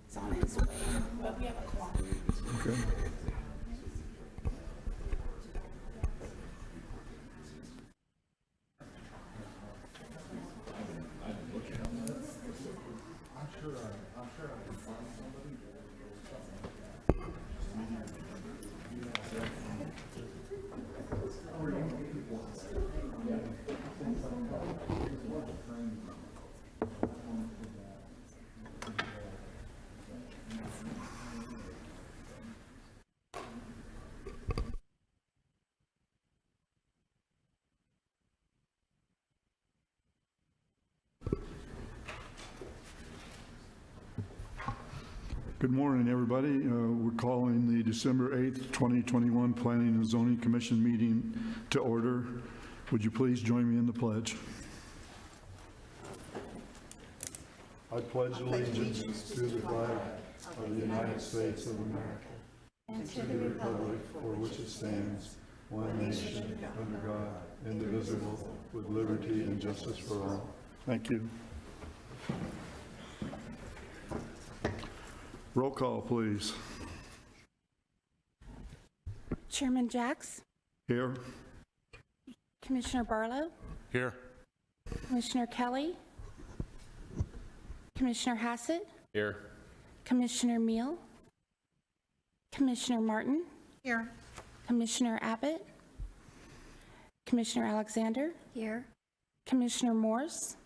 He's on his way, but we have a quorum. Okay. Good morning, everybody. We're calling the December 8th, 2021 Planning and Zoning Commission meeting to order. Would you please join me in the pledge? I pledge allegiance to the flag of the United States of America and to the republic for which it stands, one nation, under God, indivisible, with liberty and justice for all. Thank you. Roll call, please. Chairman Jacks, Here. Commissioner Barlow, Here. Commissioner Kelly, Commissioner Hassett, Here. Commissioner Meal, Commissioner Martin, Here. Commissioner Abbott, Commissioner Alexander, Here. Commissioner Morse,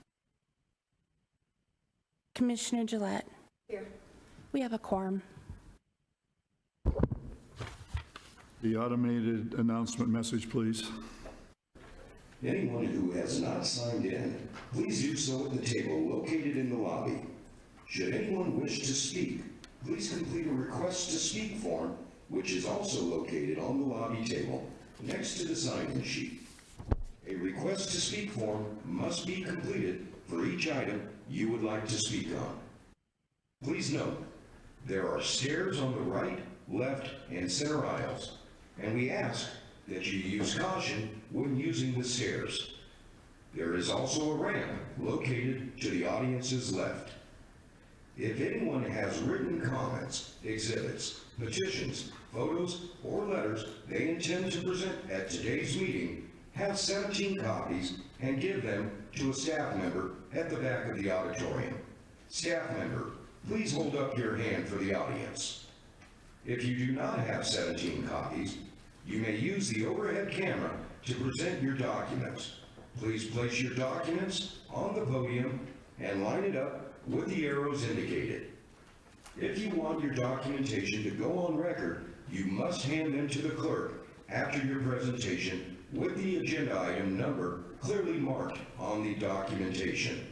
Commissioner Gillette. Here. We have a quorum. The automated announcement message, please. Anyone who has not signed in, please do so at the table located in the lobby. Should anyone wish to speak, please complete a request to speak form, which is also located on the lobby table next to the sign-in sheet. A request to speak form must be completed for each item you would like to speak on. Please note, there are stairs on the right, left, and center aisles, and we ask that you use caution when using the stairs. There is also a ramp located to the audience's left. If anyone has written comments, exhibits, petitions, photos, or letters they intend to present at today's meeting, have 17 copies and give them to a staff member at the back of the auditorium. Staff member, please hold up your hand for the audience. If you do not have 17 copies, you may use the overhead camera to present your documents. Please place your documents on the podium and line it up with the arrows indicated. If you want your documentation to go on record, you must hand them to the clerk after your presentation with the agenda item number clearly marked on the documentation.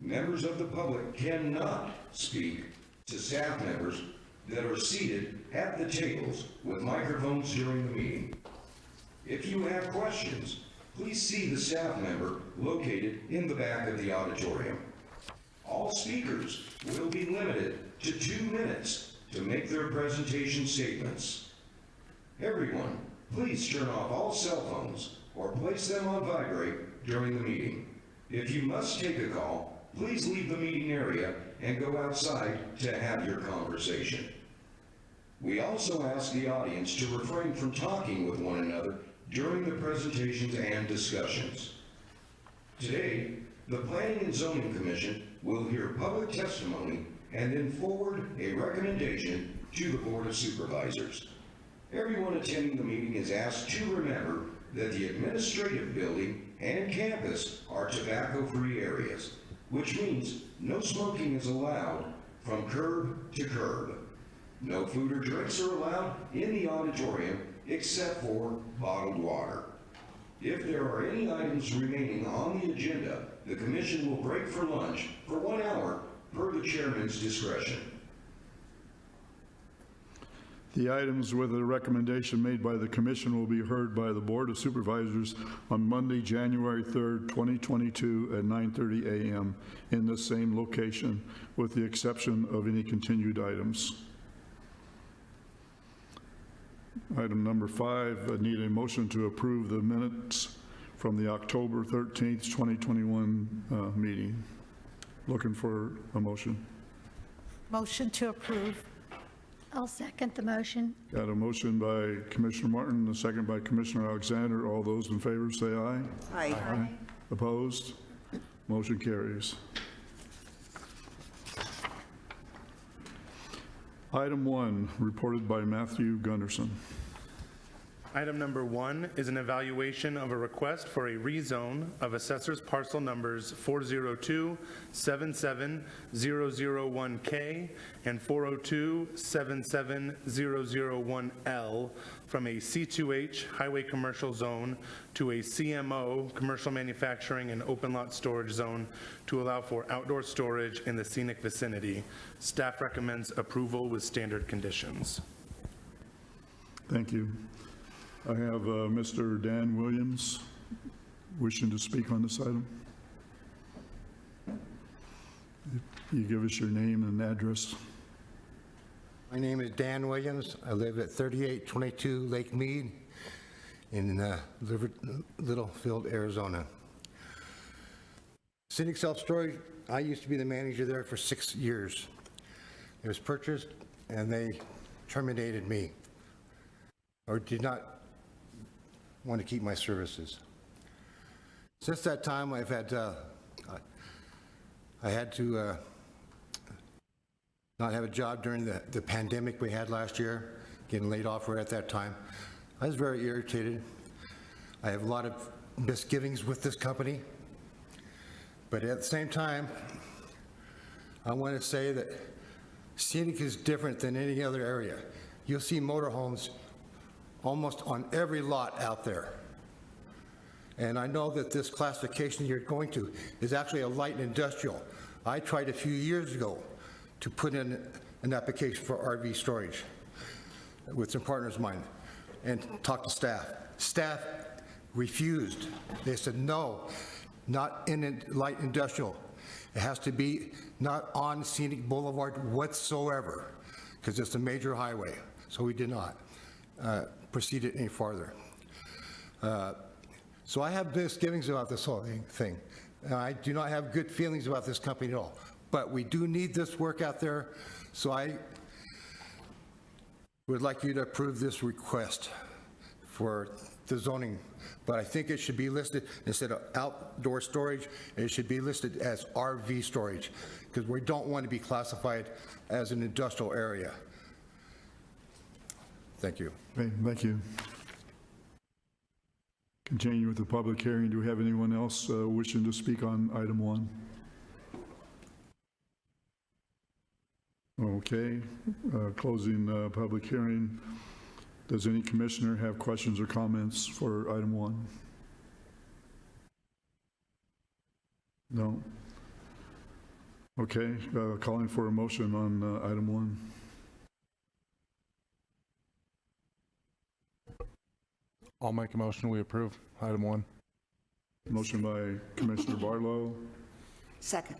Members of the public cannot speak to staff members that are seated at the tables with microphones during the meeting. If you have questions, please see the staff member located in the back of the auditorium. All speakers will be limited to 2 minutes to make their presentation statements. Everyone, please turn off all cell phones or place them on vibrate during the meeting. If you must take a call, please leave the meeting area and go outside to have your conversation. We also ask the audience to refrain from talking with one another during the presentations and discussions. Today, the Planning and Zoning Commission will hear public testimony and then forward a recommendation to the Board of Supervisors. Everyone attending the meeting is asked to remember that the administrative building and campus are tobacco-free areas, which means no smoking is allowed from curb to curb. No food or drinks are allowed in the auditorium except for bottled water. If there are any items remaining on the agenda, the commission will break for lunch for 1 hour per the chairman's discretion. The items with a recommendation made by the commission will be heard by the Board of Supervisors on Monday, January 3rd, 2022 at 9:30 a.m. in the same location, with the exception of any continued items. Item number 5, I need a motion to approve the minutes from the October 13th, 2021 meeting. Looking for a motion. Motion to approve. I'll second the motion. Got a motion by Commissioner Martin, and a second by Commissioner Alexander. All those in favor say aye. Aye. Opposed? Motion carries. Item 1, reported by Matthew Gunderson. Item number 1 is an evaluation of a request for a rezone of Assessors parcel numbers 402-77001K and 402-77001L from a C2H highway commercial zone to a CMO commercial manufacturing and open lot storage zone to allow for outdoor storage in the scenic vicinity. Staff recommends approval with standard conditions. Thank you. I have Mr. Dan Williams wishing to speak on this item. You give us your name and address. My name is Dan Williams. I live at 3822 Lake Mead in Littlefield, Arizona. Scenic Self-Storage, I used to be the manager there for 6 years. It was purchased and they terminated me, or did not want to keep my services. Since that time, I had to not have a job during the pandemic we had last year, getting laid off right at that time. I was very irritated. I have a lot of misgivings with this company, but at the same time, I want to say that scenic is different than any other area. You'll see motorhomes almost on every lot out there. And I know that this classification you're going to is actually a light industrial. I tried a few years ago to put in an application for RV storage with some partners of mine and talked to staff. Staff refused. They said, no, not in a light industrial. It has to be not on scenic boulevard whatsoever, because it's a major highway. So we did not proceed it any farther. So I have misgivings about this whole thing. I do not have good feelings about this company at all. But we do need this work out there, so I would like you to approve this request for the zoning. But I think it should be listed, instead of outdoor storage, it should be listed as RV storage, because we don't want to be classified as an industrial area. Thank you. Okay, thank you. Continue with the public hearing. Do we have anyone else wishing to speak on item 1? Okay, closing public hearing. Does any commissioner have questions or comments for item 1? No? Okay, calling for a motion on item 1. I'll make a motion, we approve item 1. Motion by Commissioner Barlow, Second.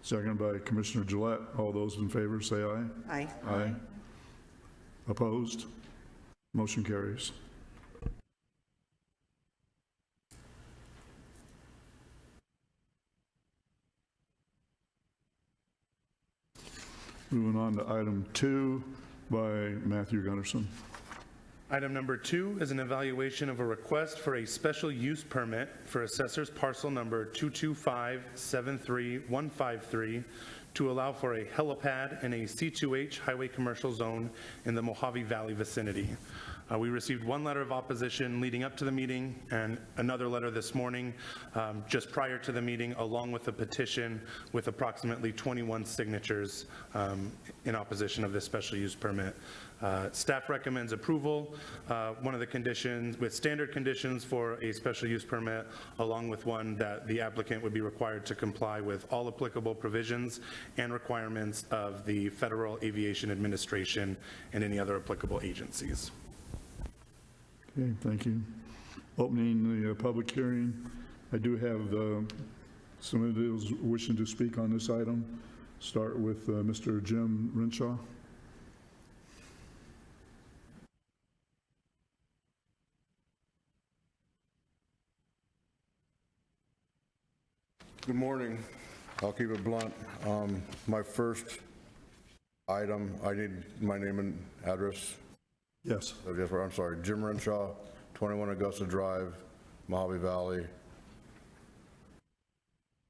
second by Commissioner Gillette. All those in favor say aye. Aye. Aye. Opposed? Motion carries. Moving on to item 2 by Matthew Gunderson. Item number 2 is an evaluation of a request for a special use permit for Assessors parcel number 225-73153 to allow for a helipad in a C2H highway commercial zone in the Mohave Valley vicinity. We received one letter of opposition leading up to the meeting and another letter this morning just prior to the meeting, along with a petition with approximately 21 signatures in opposition of this special use permit. Staff recommends approval. One of the conditions, with standard conditions for a special use permit, along with one that the applicant would be required to comply with all applicable provisions and requirements of the Federal Aviation Administration and any other applicable agencies. Okay, thank you. Opening the public hearing. I do have some individuals wishing to speak on this item. Start with Mr. Jim Renshaw. Good morning. I'll keep it blunt. My first item, I need my name and address. Yes. I'm sorry, Jim Renshaw, 21 Augusta Drive, Mohave Valley.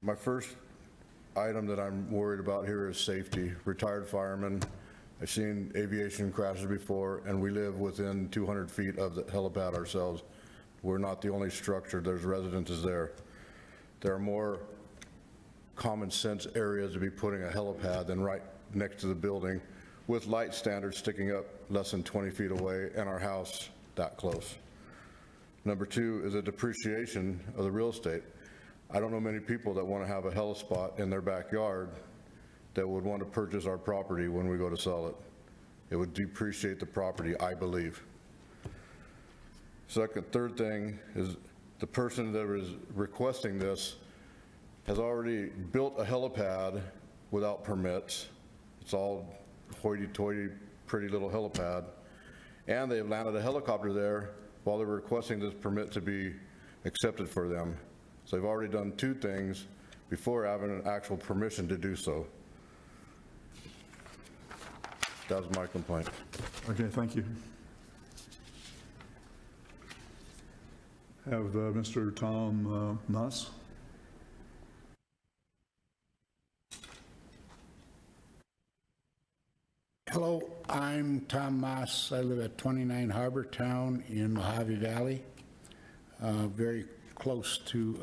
My first item that I'm worried about here is safety. Retired fireman, I've seen aviation crashes before, and we live within 200 feet of the helipad ourselves. We're not the only structure, there's residences there. There are more common sense areas to be putting a helipad than right next to the building, with light standards sticking up less than 20 feet away and our house that close. Number two is a depreciation of the real estate. I don't know many people that want to have a helispot in their backyard that would want to purchase our property when we go to sell it. It would depreciate the property, I believe. Third thing is the person that is requesting this has already built a helipad without permits. It's all hoity-toity, pretty little helipad. And they've landed a helicopter there while they're requesting this permit to be accepted for them. So they've already done two things before having an actual permission to do so. That was my complaint. Okay, thank you. Have Mr. Tom Nuss. Hello, I'm Tom Moss. I live at 29 Harbor Town in Mohave Valley, very close to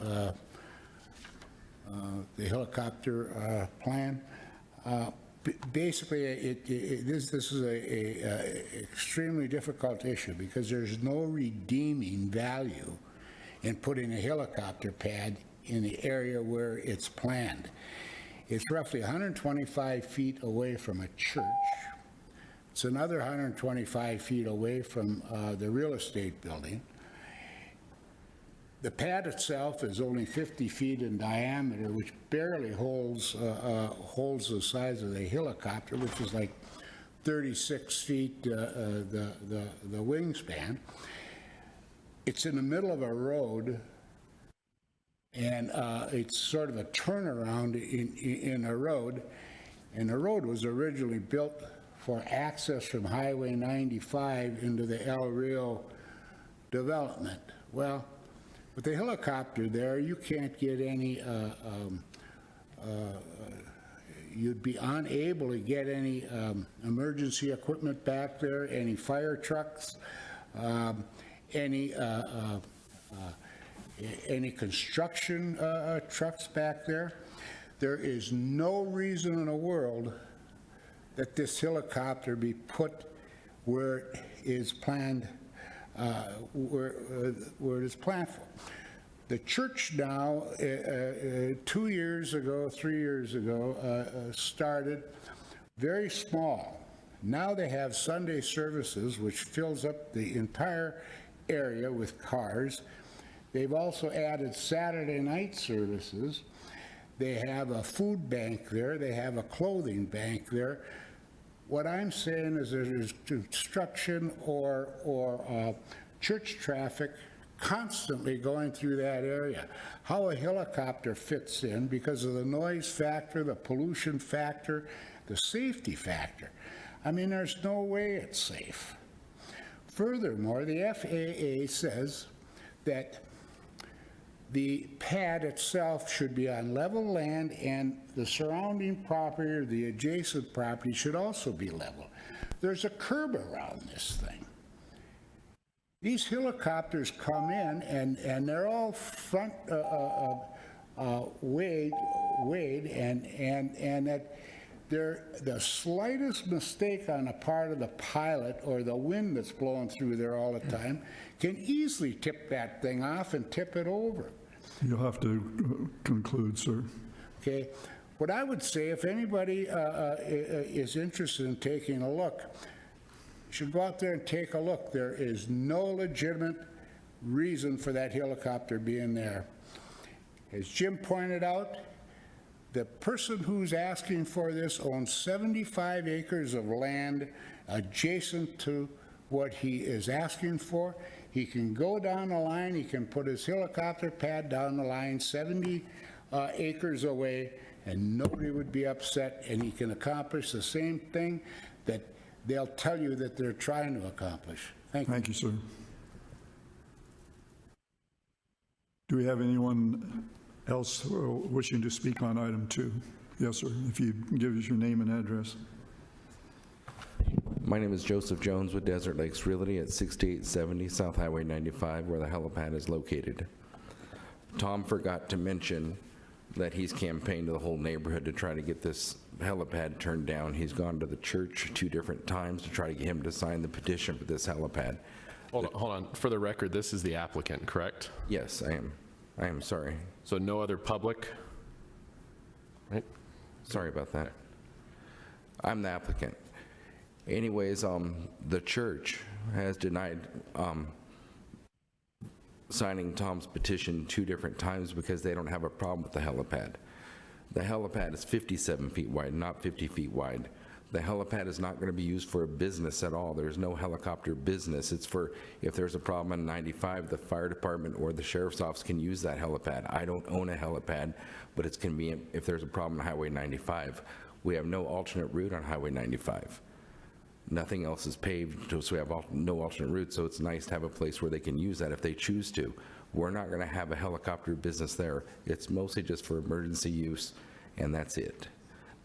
the helicopter plan. Basically, this is a extremely difficult issue because there's no redeeming value in putting a helicopter pad in the area where it's planned. It's roughly 125 feet away from a church. It's another 125 feet away from the real estate building. The pad itself is only 50 feet in diameter, which barely holds the size of the helicopter, which is like 36 feet the wingspan. It's in the middle of a road, and it's sort of a turnaround in a road, and the road was originally built for access from Highway 95 into the El Rio development. Well, with the helicopter there, you can't get any, you'd be unable to get any emergency equipment back there, any fire trucks, any construction trucks back there. There is no reason in the world that this helicopter be put where it is planned, where it is planned for. The church now, 2 years ago, 3 years ago, started very small. Now they have Sunday services, which fills up the entire area with cars. They've also added Saturday night services. They have a food bank there. They have a clothing bank there. What I'm saying is there's construction or church traffic constantly going through that area. How a helicopter fits in because of the noise factor, the pollution factor, the safety factor. I mean, there's no way it's safe. Furthermore, the FAA says that the pad itself should be on level land, and the surrounding property or the adjacent property should also be level. There's a curb around this thing. These helicopters come in, and they're all front weighed, and that the slightest mistake on the part of the pilot or the wind that's blowing through there all the time can easily tip that thing off and tip it over. You'll have to conclude, sir. Okay. What I would say, if anybody is interested in taking a look, you should go out there and take a look. There is no legitimate reason for that helicopter being there. As Jim pointed out, the person who's asking for this owns 75 acres of land adjacent to what he is asking for. He can go down the line, he can put his helicopter pad down the line 70 acres away, and nobody would be upset, and he can accomplish the same thing that they'll tell you that they're trying to accomplish. Thank you. Thank you, sir. Do we have anyone else wishing to speak on item 2? Yes, sir. If you can give us your name and address. My name is Joseph Jones with Desert Lakes Realty at 6870 South Highway 95, where the helipad is located. Tom forgot to mention that he's campaigned to the whole neighborhood to try to get this helipad turned down. He's gone to the church 2 different times to try to get him to sign the petition for this helipad. Hold on. For the record, this is the applicant, correct? Yes, I am. I am sorry. So no other public? Right? Sorry about that. I'm the applicant. Anyways, the church has denied signing Tom's petition 2 different times because they don't have a problem with the helipad. The helipad is 57 feet wide, not 50 feet wide. The helipad is not going to be used for a business at all. There's no helicopter business. It's for, if there's a problem on 95, the fire department or the sheriff's office can use that helipad. I don't own a helipad, but it's convenient if there's a problem on Highway 95. We have no alternate route on Highway 95. Nothing else is paved, so we have no alternate route, so it's nice to have a place where they can use that if they choose to. We're not going to have a helicopter business there. It's mostly just for emergency use, and that's it.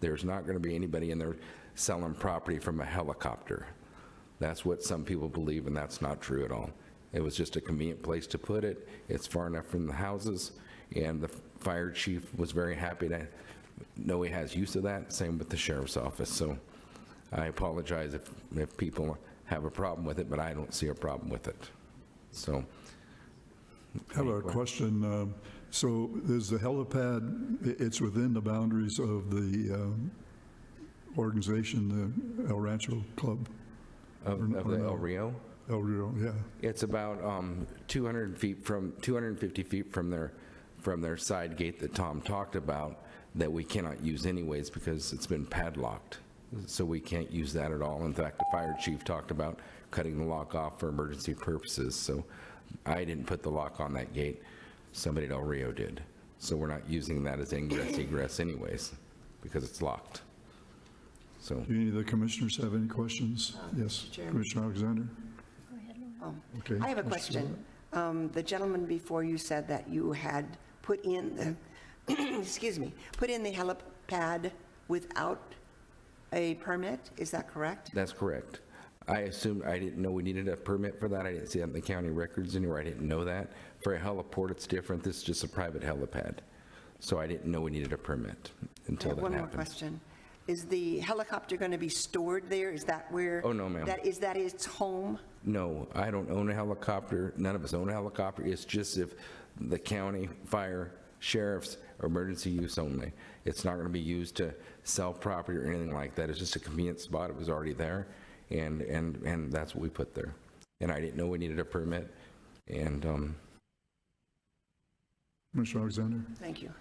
There's not going to be anybody in there selling property from a helicopter. That's what some people believe, and that's not true at all. It was just a convenient place to put it. It's far enough from the houses, and the fire chief was very happy to know he has use of that. Same with the sheriff's office. So I apologize if people have a problem with it, but I don't see a problem with it. So. I have a question. So is the helipad, it's within the boundaries of the organization, the El Rancho Club? Of the El Rio? El Rio, yeah. It's about 250 feet from their side gate that Tom talked about that we cannot use anyways because it's been padlocked. So we can't use that at all. In fact, the fire chief talked about cutting the lock off for emergency purposes. So I didn't put the lock on that gate. Somebody at El Rio did. So we're not using that as ingress egress anyways because it's locked. So. Do any of the commissioners have any questions? Yes, Chairman. Commissioner Alexander? Okay. I have a Mr. question. The gentleman before you said that you had put in the, excuse me, put in the helipad without a permit, is that correct? That's correct. I assumed, I didn't know we needed a permit for that. I didn't see that in the county records anywhere. I didn't know that. For a heliport, it's different. This is just a private helipad. So I didn't know we needed a permit until that One more happened. question. Is the helicopter going to be stored there? Is that where? Oh, no, ma'am. Is that its home? No, I don't own a helicopter. None of us own a helicopter. It's just if the county, fire, sheriff's, emergency use only. It's not going to be used to sell property or anything like that. It's just a convenient spot. It was already there, and that's what we put there. And I didn't know we needed a permit. And Commissioner Alexander? Thank you.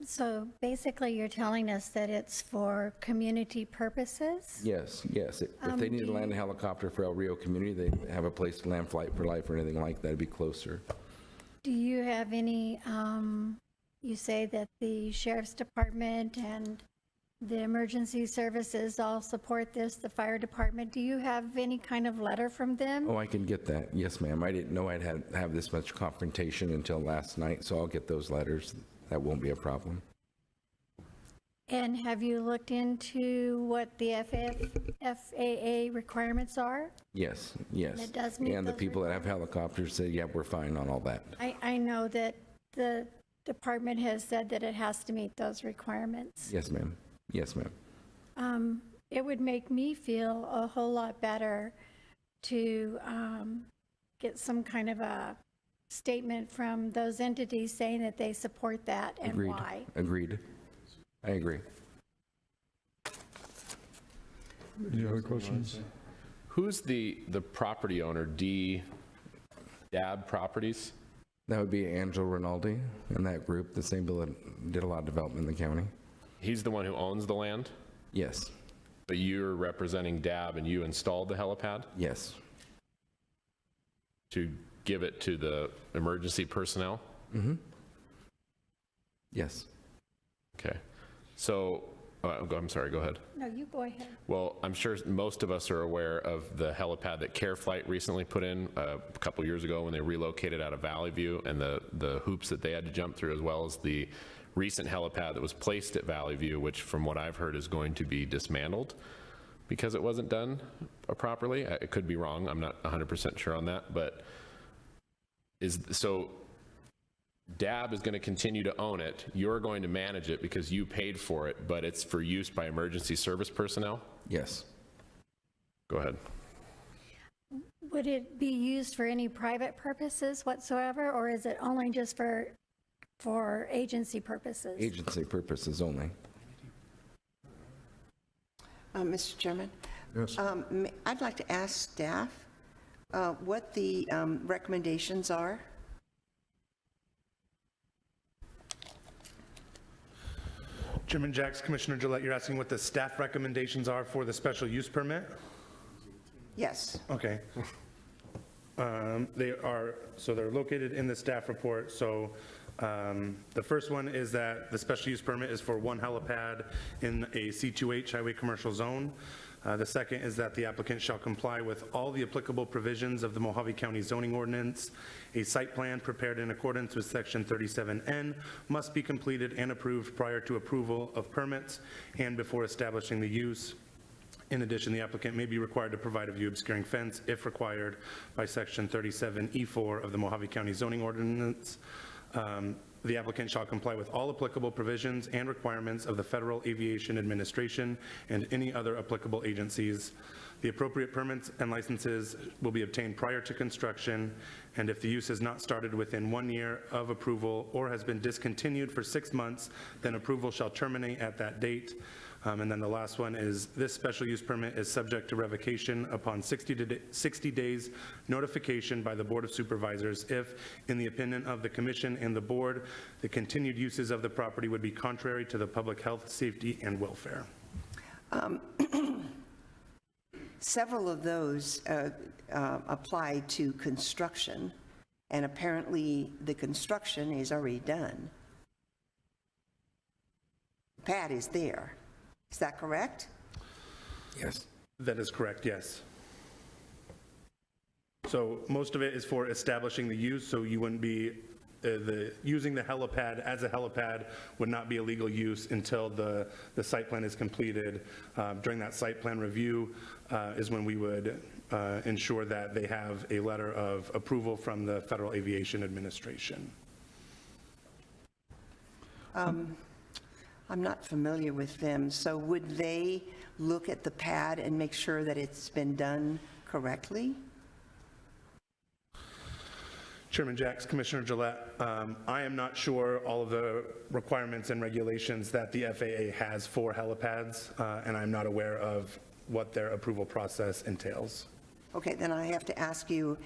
So basically, you're telling us that it's for community purposes? yes. If they needed to land a helicopter for El Rio community, they have a place to land Flight for Life or anything like that. It'd be closer. Do you have any, you say that the sheriff's department and the emergency services all support this, the fire department. Do you have any kind of letter from them? Oh, I can get that. Yes, ma'am. I didn't know I'd have this much confrontation until last night, so I'll get those letters. That won't be a problem. And have you looked into what the FAA requirements are? Yes. And it does meet And the those people that have helicopters say, yeah, we're fine on all that. I know that the department has said that it has to meet those requirements. Yes, ma'am. Yes, ma'am. It would make me feel a whole lot better to get some kind of a statement from those entities saying that they support that and Agreed. why. Agreed. I agree. Any other questions? Who's the property owner, DAB Properties? That would be Angelo Rinaldi and that group. The same bill that did a lot of development in the county. He's the one who owns the land, Yes. but you're representing DAB and you installed the helipad Yes. to give it to the emergency personnel? Yes. Okay. So, I'm sorry, go ahead. No, you go ahead. Well, I'm sure most of us are aware of the helipad that CareFlight recently put in a couple years ago when they relocated out of Valley View, and the hoops that they had to jump through, as well as the recent helipad that was placed at Valley View, which from what I've heard is going to be dismantled because it wasn't done properly. It could be wrong. I'm not 100% sure on that, but so DAB is going to continue to own it. You're going to manage it because you paid for it, but it's for use by emergency service personnel? Yes. Go ahead. Would it be used for any private purposes whatsoever, or is it only just for agency purposes? Agency purposes only. Mr. Chairman? Yes. I'd like to ask staff what the recommendations are. Chairman Jacks, Commissioner Gillette, you're asking what the staff recommendations are for the special use permit? Yes. Okay. They're located in the staff report. So the first one is that the special use permit is for one helipad in a C2H highway commercial zone. The second is that the applicant shall comply with all the applicable provisions of the Mohave County zoning ordinance. A site plan prepared in accordance with section 37N must be completed and approved prior to approval of permits and before establishing the use. In addition, the applicant may be required to provide a view obscuring fence if required by section 37E4 of the Mohave County zoning ordinance. The applicant shall comply with all applicable provisions and requirements of the Federal Aviation Administration and any other applicable agencies. The appropriate permits and licenses will be obtained prior to construction, and if the use is not started within 1 year of approval or has been discontinued for 6 months, then approval shall terminate at that date. And then the last one is this special use permit is subject to revocation upon 60 days notification by the Board of Supervisors if, in the opinion of the Commission and the Board, the continued uses of the property would be contrary to the public health, safety, and welfare. Several of those apply to construction, and apparently the construction is already done. Pad is there. Is that correct? Yes. That is correct, yes. So most of it is for establishing the use, so you wouldn't be, using the helipad as a helipad would not be a legal use until the site plan is completed. During that site plan review is when we would ensure that they have a letter of approval from the Federal Aviation Administration. I'm not familiar with them, so would they look at the pad and make sure that it's been done correctly? Chairman Jacks, Commissioner Gillette, I am not sure all of the requirements and regulations that the FAA has for helipads, and I'm not aware of what their approval process entails. Okay, then I have to ask you,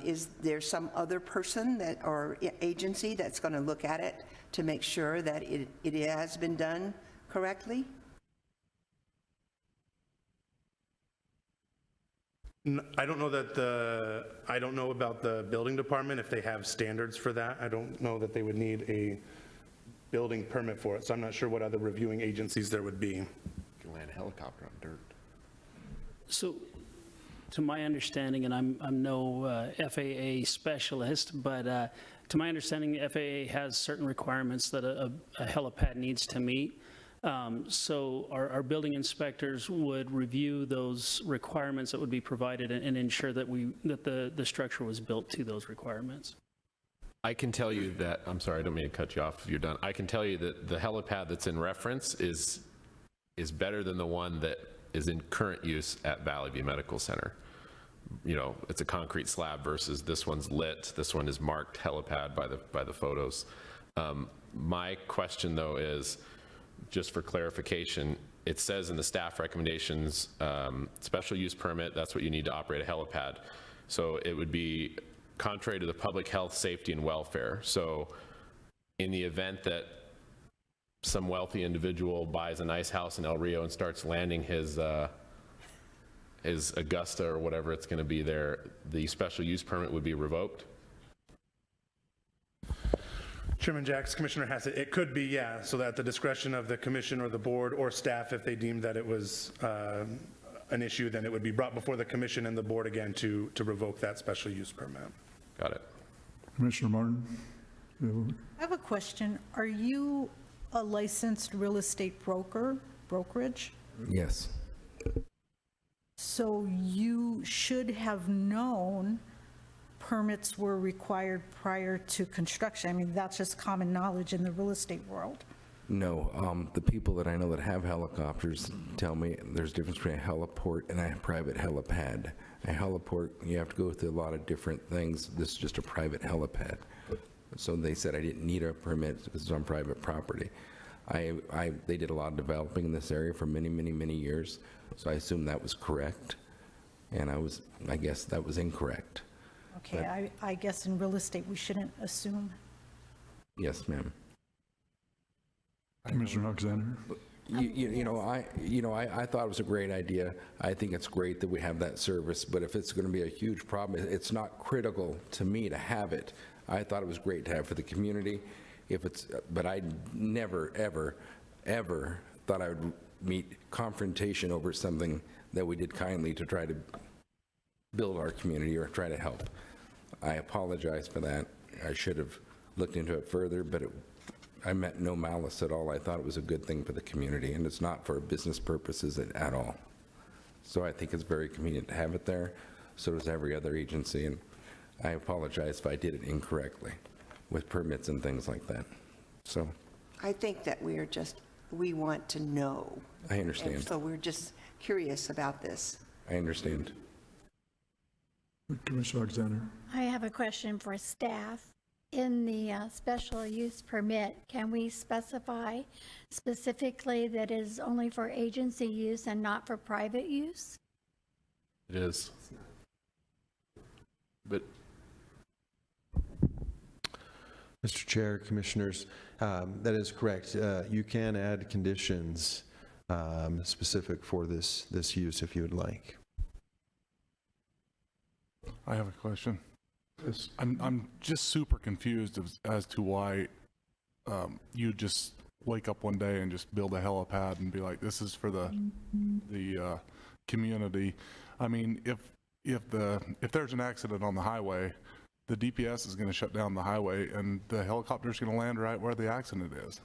is there some other person that or agency that's going to look at it to make sure that it has been done correctly? I don't know I don't know about the building department, if they have standards for that. I don't know that they would need a building permit for it, so I'm not sure what other reviewing agencies there would be. You can land a helicopter on dirt. So, to my understanding, and I'm no FAA specialist, but to my understanding, the FAA has certain requirements that a helipad needs to meet. So our building inspectors would review those requirements that would be provided and ensure that the structure was built to those requirements. I can tell you that, I'm sorry, I don't mean to cut you off if you're done. I can tell you that the helipad that's in reference is better than the one that is in current use at Valley View Medical Center. You know, it's a concrete slab versus this one's lit. This one is marked helipad by the photos. My question though is, just for clarification, it says in the staff recommendations, special use permit, that's what you need to operate a helipad. So it would be contrary to the public health, safety, and welfare. So in the event that some wealthy individual buys a nice house in El Rio and starts landing his Augusta or whatever it's going to be there, the special use permit would be revoked? Chairman Jacks, Commissioner Hassett, it could be, yeah, so that the discretion of the commission or the board or staff, if they deemed that it was an issue, then it would be brought before the commission and the board again to revoke that special use permit. Got it. Commissioner Martin? I have a question. Are you a licensed real estate brokerage? Yes. So you should have known permits were required prior to construction. I mean, that's just common knowledge in the real estate world. No, the people that I know that have helicopters tell me there's a difference between a heliport and a private helipad. A heliport, you have to go through a lot of different things. This is just a private helipad. So they said I didn't need a permit because it's on private property. They did a lot of developing in this area for many, many, many years, so I assumed that was correct, and I guess that was incorrect. Okay, I guess in real estate, we shouldn't assume. Yes, ma'am. Commissioner Alexander? I thought it was a great idea. I think it's great that we have that service, but if it's going to be a huge problem, it's not critical to me to have it. I thought it was great to have for the community. But I never, ever, ever thought I would meet confrontation over something that we did kindly to try to build our community or try to help. I apologize for that. I should have looked into it further, but I meant no malice at all. I thought it was a good thing for the community, and it's not for business purposes at all. So I think it's very convenient to have it there. So does every other agency, and I apologize if I did it incorrectly with permits and things like that. So I think that we want to know. I understand. And so we're just curious about this. I understand. Commissioner Alexander? I have a question for staff. In the special use permit, can we specify specifically that it is only for agency use and not for private use? It is. But Mr. Chair, Commissioners, that is correct. You can add conditions specific for this use if you would like. I have a question. I'm just super confused as to why you just wake up one day and just build a helipad and be like, this is for the community. I mean, if there's an accident on the highway, the DPS is going to shut down the highway and the helicopter is going to land right where the accident is.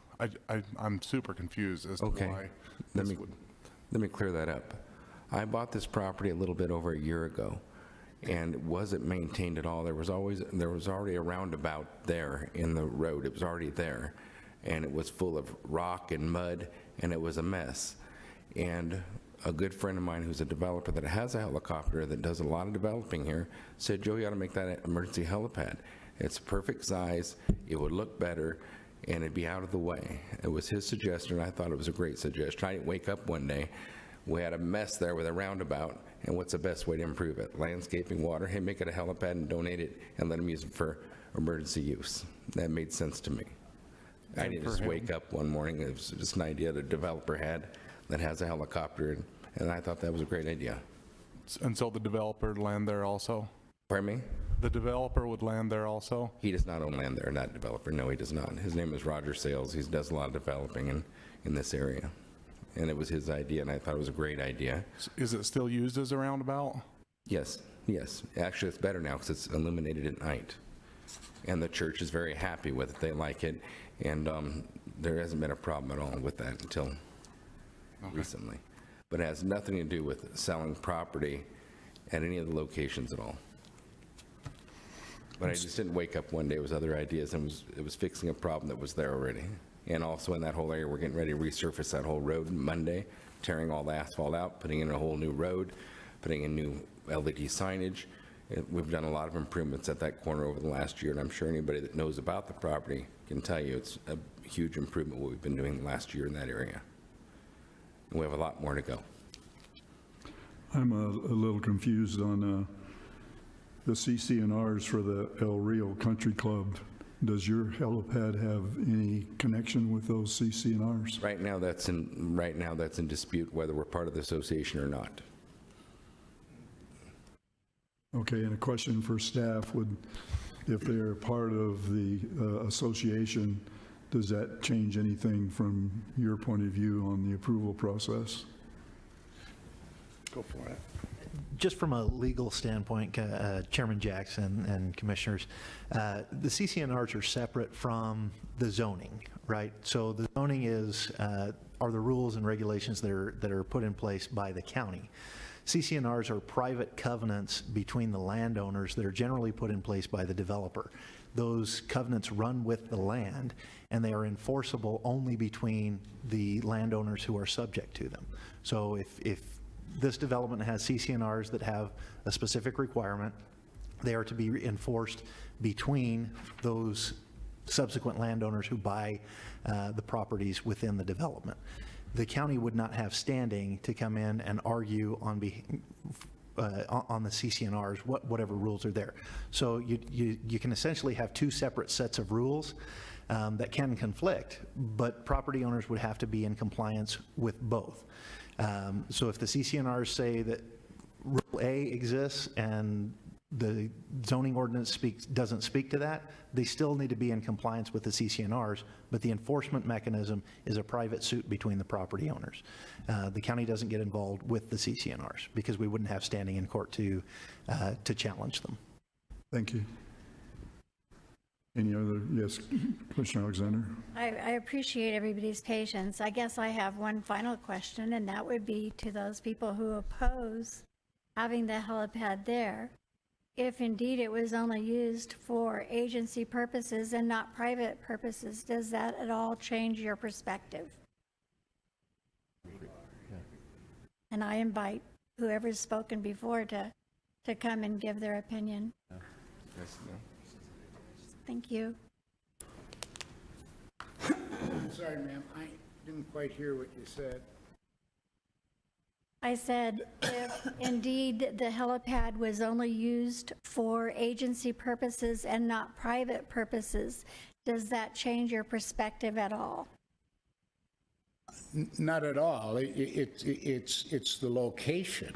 I'm super confused as to why. Let me clear that up. I bought this property a little bit over a year ago, and it wasn't maintained at all. There was already a roundabout there in the road. It was already there, and it was full of rock and mud, and it was a mess. And a good friend of mine who's a developer that has a helicopter that does a lot of developing here said, Joe, you ought to make that an emergency helipad. It's perfect size, it would look better, and it'd be out of the way. It was his suggestion. I thought it was a great suggestion. I didn't wake up one day, we had a mess there with a roundabout, and what's the best way to improve it? Landscaping, water, hey, make it a helipad and donate it and let them use it for emergency use. That made sense to me. I didn't just wake up one morning, it was just an idea the developer had that has a helicopter, and I thought that was a great idea. And so the developer would land there also? Pardon me? The developer would land there also? He does not own land there, not developer. No, he does not. His name is Roger Sales. He does a lot of developing in this area. And it was his idea, and I thought it was a great idea. Is it still used as a roundabout? Yes, yes. Actually, it's better now because it's illuminated at night. And the church is very happy with it. They like it. And there hasn't been a problem at all with that until recently. But it has nothing to do with selling property at any of the locations at all. But I just didn't wake up one day with other ideas, and it was fixing a problem that was there already. And also in that whole area, we're getting ready to resurface that whole road Monday, tearing all the asphalt out, putting in a whole new road, putting in new LED signage. We've done a lot of improvements at that corner over the last year, and I'm sure anybody that knows about the property can tell you it's a huge improvement what we've been doing the last year in that area. And we have a lot more to go. I'm a little confused on the CC&Rs for the El Rio Country Club. Does your helipad have any connection with those CC&Rs? Right now that's in dispute whether we're part of the association or not. Okay, and a question for staff, would if they're part of the association, does that change anything from your point of view on the approval process? Go for it. Just from a legal standpoint, Chairman Jackson and Commissioners, the CCNRs are separate from the zoning, right? So the zoning are the rules and regulations that are put in place by the county. CCNRs are private covenants between the landowners that are generally put in place by the developer. Those covenants run with the land, and they are enforceable only between the landowners who are subject to them. So if this development has CCNRs that have a specific requirement, they are to be enforced between those subsequent landowners who buy the properties within the development. The county would not have standing to come in and argue on the CCNRs, whatever rules are there. So you can essentially have two separate sets of rules that can conflict, but property owners would have to be in compliance with both. So if the CCNRs say that Rule A exists and the zoning ordinance doesn't speak to that, they still need to be in compliance with the CCNRs, but the enforcement mechanism is a private suit between the property owners. The county doesn't get involved with the CCNRs because we wouldn't have standing in court to challenge them. Thank you. Any other? Yes, Commissioner Alexander. I appreciate everybody's patience. I guess I have one final question, and that would be to those people who oppose having the helipad there. If indeed it was only used for agency purposes and not private purposes, does that at all change your perspective? And I invite whoever's spoken before to come and give their opinion. Thank you. Sorry, ma'am, I didn't quite hear what you said. I said, if indeed the helipad was only used for agency purposes and not private purposes, does that change your perspective at all? Not at all. It's the location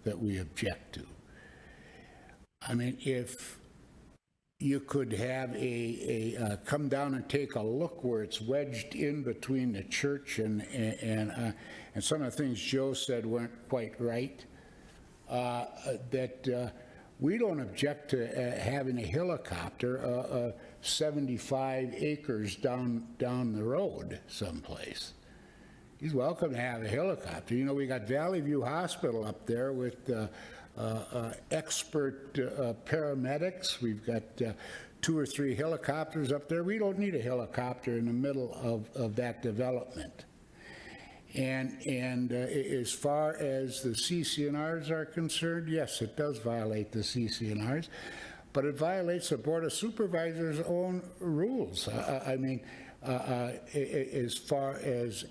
that we object to. I mean, if you could have come down and take a look where it's wedged in between the church and some of the things Joe said weren't quite right, that we don't object to having a helicopter 75 acres down the road someplace. He's welcome to have a helicopter. You know, we got Valley View Hospital up there with expert paramedics. We've got 2 or 3 helicopters up there. We don't need a helicopter in the middle of that development. And as far as the CCNRs are concerned, yes, it does violate the CCNRs, but it violates the Board of Supervisors' own rules. I mean, as far as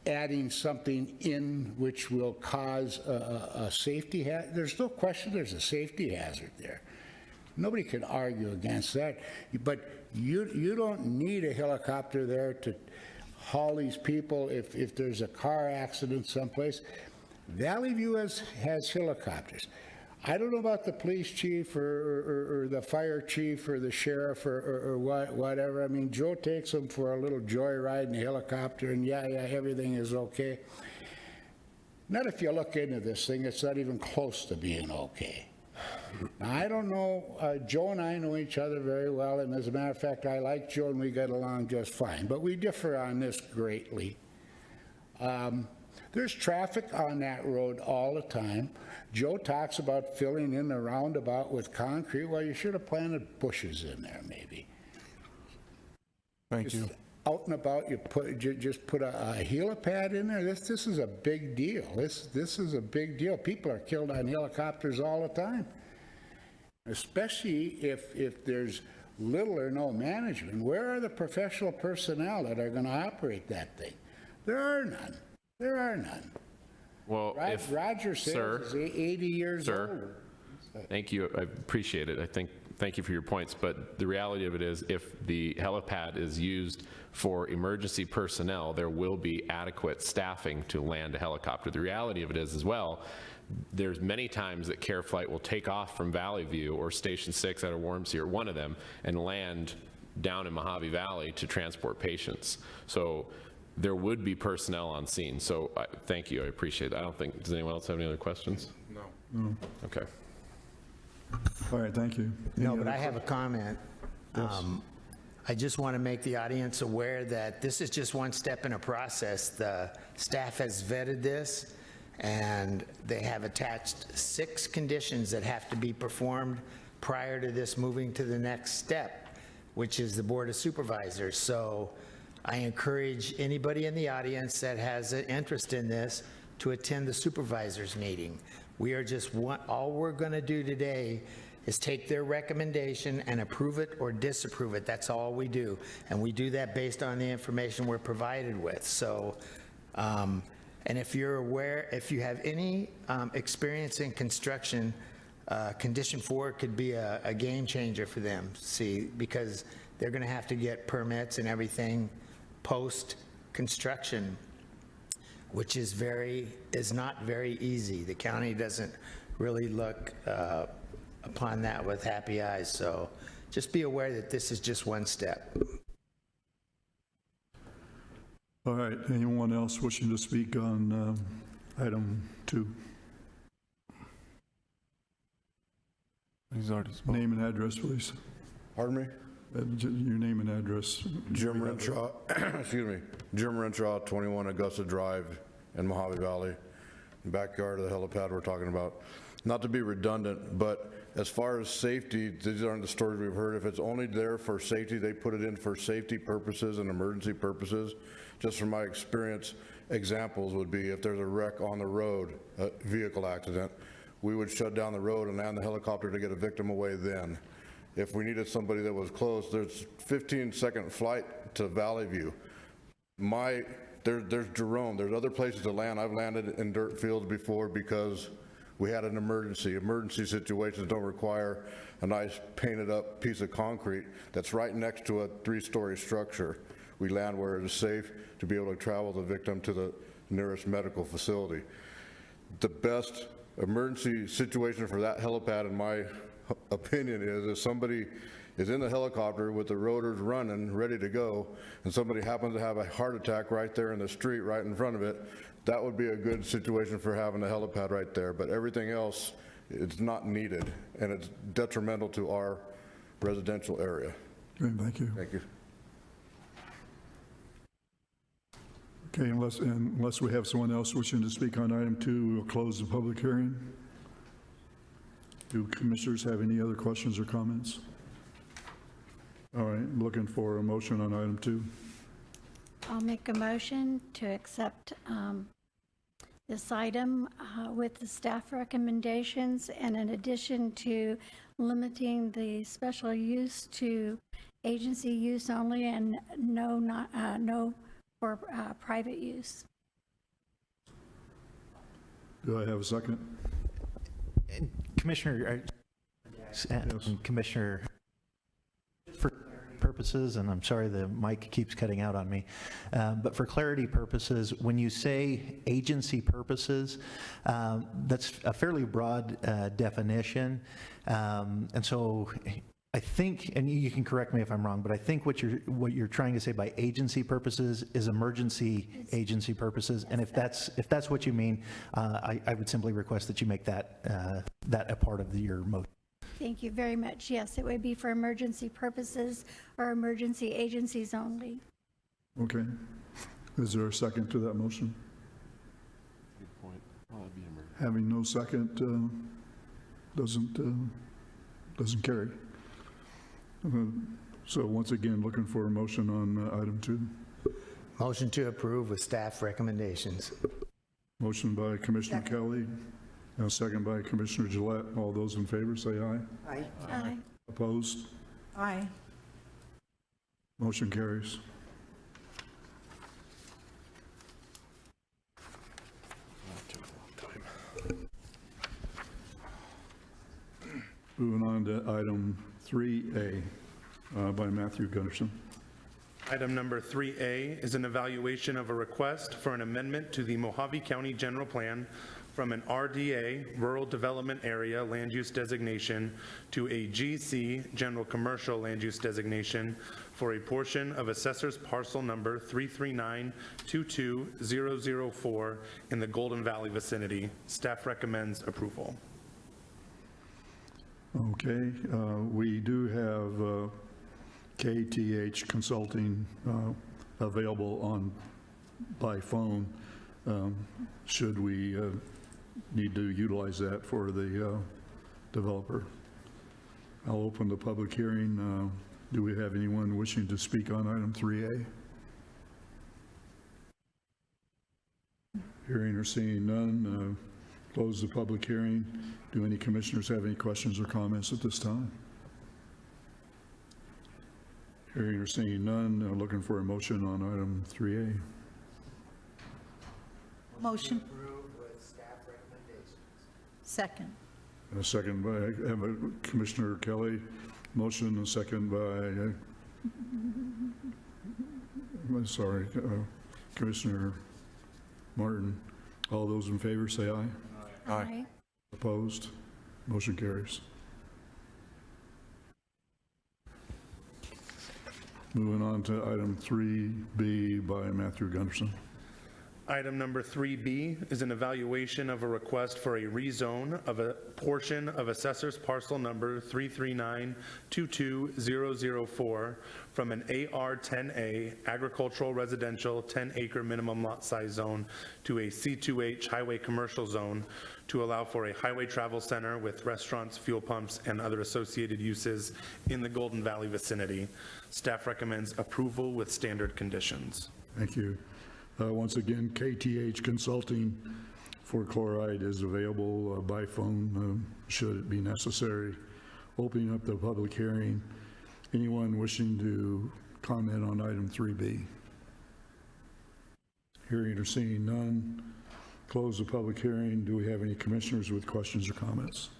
adding something in which will cause a safety hazard. There's no question there's a safety hazard there. Nobody can argue against that. But you don't need a helicopter there to haul these people if there's a car accident someplace. Valley View has helicopters. I don't know about the police chief or the fire chief or the sheriff or whatever. I mean, Joe takes them for a little joyride in a helicopter, and yeah, everything is okay. Not if you look into this thing, it's not even close to being okay. Now, I don't know, Joe and I know each other very well, and as a matter of fact, I like Joe and we get along just fine, but we differ on this greatly. There's traffic on that road all the time. Joe talks about filling in the roundabout with concrete. Well, you should have planted bushes in there, maybe. Thank you. Out and about, just put a helipad in there. This is a big deal. This is a big deal. People are killed on helicopters all the time, especially if there's little or no management. Where are the professional personnel that are going to operate that thing? There are none. There are none. Well, if Roger Sales is 80 years old. Thank you. I appreciate it. I think thank you for your points, but the reality of it is if the helipad is used for emergency personnel, there will be adequate staffing to land a helicopter. The reality of it is as well, there's many times that Care Flight will take off from Valley View or Station 6 out of Warmsey or one of them and land down in Mohave Valley to transport patients. So there would be personnel on scene. So thank you, I appreciate it. I don't think, does anyone else have any other questions? No. Okay. All right, thank you. No, Any but other I have a comment. I just want to make the audience aware that this is just one step in a process. The staff has vetted this, and they have attached 6 conditions that have to be performed prior to this moving to the next step, which is the Board of Supervisors. So I encourage anybody in the audience that has an interest in this to attend the supervisors meeting. We are just all we're going to do today is take their recommendation and approve it or disapprove it. That's all we do. And we do that based on the information we're provided with. So, and if you're aware, if you have any experience in construction, Condition 4 could be a game changer for them, see, because they're going to have to get permits and everything post-construction, which is not very easy. The county doesn't really look upon that with happy eyes. So just be aware that this is just one step. All right, anyone else wishing to speak on item 2? He's already spoken. Name and address, please. Pardon me? Your name and address. Jim Renshaw, excuse me, Jim Renshaw, 21 Augusta Drive in Mohave Valley, backyard of the helipad we're talking about. Not to be redundant, but as far as safety, these aren't the stories we've heard. If it's only there for safety, they put it in for safety purposes and emergency purposes. Just from my experience, examples would be if there's a wreck on the road, a vehicle accident, we would shut down the road and land the helicopter to get a victim away then. If we needed somebody that was close, there's 15-second flight to Valley View. There's Jerome, there's other places to land. I've landed in dirt fields before because we had an emergency. Emergency situations don't require a nice painted up piece of concrete that's right next to a 3-story structure. We land where it is safe to be able to travel the victim to the nearest medical facility. The best emergency situation for that helipad, in my opinion, is if somebody is in the helicopter with the rotors running, ready to go, and somebody happens to have a heart attack right there in the street, right in front of it, that would be a good situation for having a helipad right there. But everything else, it's not needed, and it's detrimental to our residential area. Okay, thank you. Thank you. Okay, unless we have someone else wishing to speak on item 2, we'll close the public hearing. Do commissioners have any other questions or comments? All right, I'm looking for a motion on item 2. I'll make a motion to accept this item with the staff recommendations, and in addition to limiting the special use to agency use only and no for private use. Do I have a second? Commissioner, and Commissioner, for purposes, and I'm sorry the mic keeps cutting out on me, but for clarity purposes, when you say agency purposes, that's a fairly broad definition, and so I think, and you can correct me if I'm wrong, but I think what you're trying to say by agency purposes is emergency agency purposes, and if that's what you mean, I would simply request that you make that a part of your motion. Thank you very much. Yes, it would be for emergency purposes or emergency agencies only. Okay. Is there a second to that motion? Good point. Well, that'd be emergency. Having no second doesn't carry. So once again, looking for a motion on item 2. Motion to approve with staff recommendations. Motion by Commissioner Kelly, and a second by Commissioner Gillette. All those in favor say aye. Aye. Aye. Opposed? Aye. Motion carries. Moving on to item 3A by Matthew Gunderson. Item number 3A is an evaluation of a request for an amendment to the Mohave County General Plan from an RDA, Rural Development Area Land Use Designation, to a GC, General Commercial Land Use Designation for a portion of Assessors Parcel Number 339-22004 in the Golden Valley vicinity. Staff recommends approval. Okay, we do have KTH Consulting available by phone. Should we need to utilize that for the developer? I'll open the public hearing. Do we have anyone wishing to speak on item 3A? Hearing or seeing none, close the public hearing. Do any commissioners have any questions or comments at this time? Hearing or seeing none, looking for a motion on item 3A. Motion. Second. A second by Commissioner Kelly. Motion and a second by, Commissioner Martin. All those in favor say aye. Aye. Opposed? Motion carries. Moving on to item 3B by Matthew Gunderson. Item number 3B is an evaluation of a request for a rezone of a portion of Assessors Parcel Number 339-22004 from an AR-10A Agricultural Residential 10-acre minimum lot size zone to a C2H Highway Commercial Zone to allow for a highway travel center with restaurants, fuel pumps, and other associated uses in the Golden Valley vicinity. Staff recommends approval with standard conditions. Thank you. Once again, KTH Consulting for chloride is available by phone should it be necessary. Opening up the public hearing. Anyone wishing to comment on item 3B? Hearing or seeing none, close the public hearing. Do we have any commissioners with questions or comments?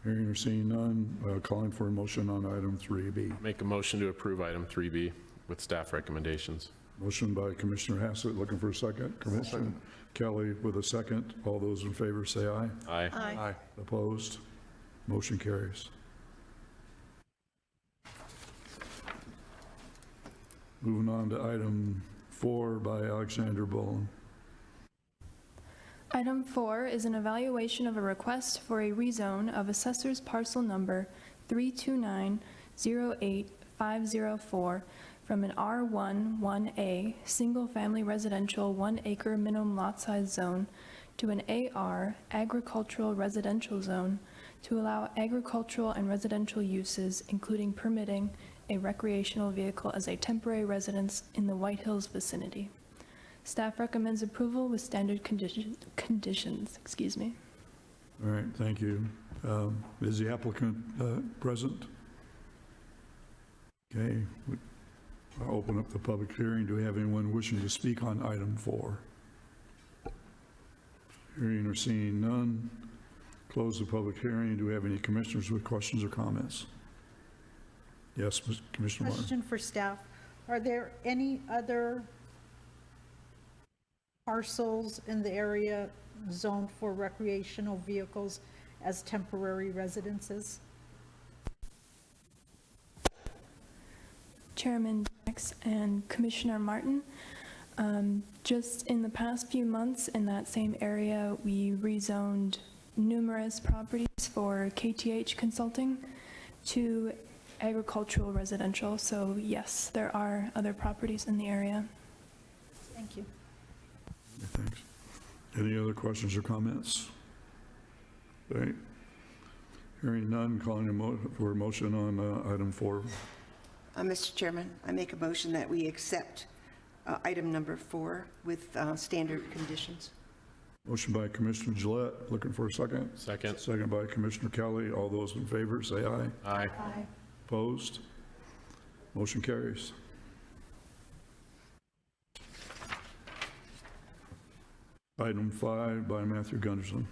Hearing or seeing none, calling for a motion on item 3B. Make a motion to approve item 3B with staff recommendations. Motion by Commissioner Hassett, looking for a second. Commissioner Kelly with a second. All those in favor say aye. Aye. Aye. Opposed? Motion carries. Moving on to item 4 by Alexander Bowen. Item 4 is an evaluation of a request for a rezone of Assessors Parcel Number 329-08504 from an R1 1A single-family residential 1-acre minimum lot size zone to an AR agricultural residential zone to allow agricultural and residential uses, including permitting a recreational vehicle as a temporary residence in the White Hills vicinity. Staff recommends approval with standard conditions. Excuse me. All right, thank you. Is the applicant present? Okay. I'll open up the public hearing. Do we have anyone wishing to speak on item 4? Hearing or seeing none, close the public hearing. Do we have any commissioners with questions or comments? Yes, Commissioner Martin. Question for staff. Are there any other parcels in the area zoned for recreational vehicles as temporary residences? Chairman Jax and Commissioner Martin, just in the past few months in that same area, we rezoned numerous properties for KTH Consulting to agricultural residential. So yes, there are other properties in the area. Thank you. Thanks. Any other questions or comments? Okay. Hearing none, calling for a motion on item 4. Mr. Chairman, I make a motion that we accept item number 4 with standard conditions. Motion by Commissioner Gillette, looking for a second. Second. Second by Commissioner Kelly. All those in favor, say aye. Aye. Aye. Opposed? Motion carries. Item 5 by Matthew Gunderson.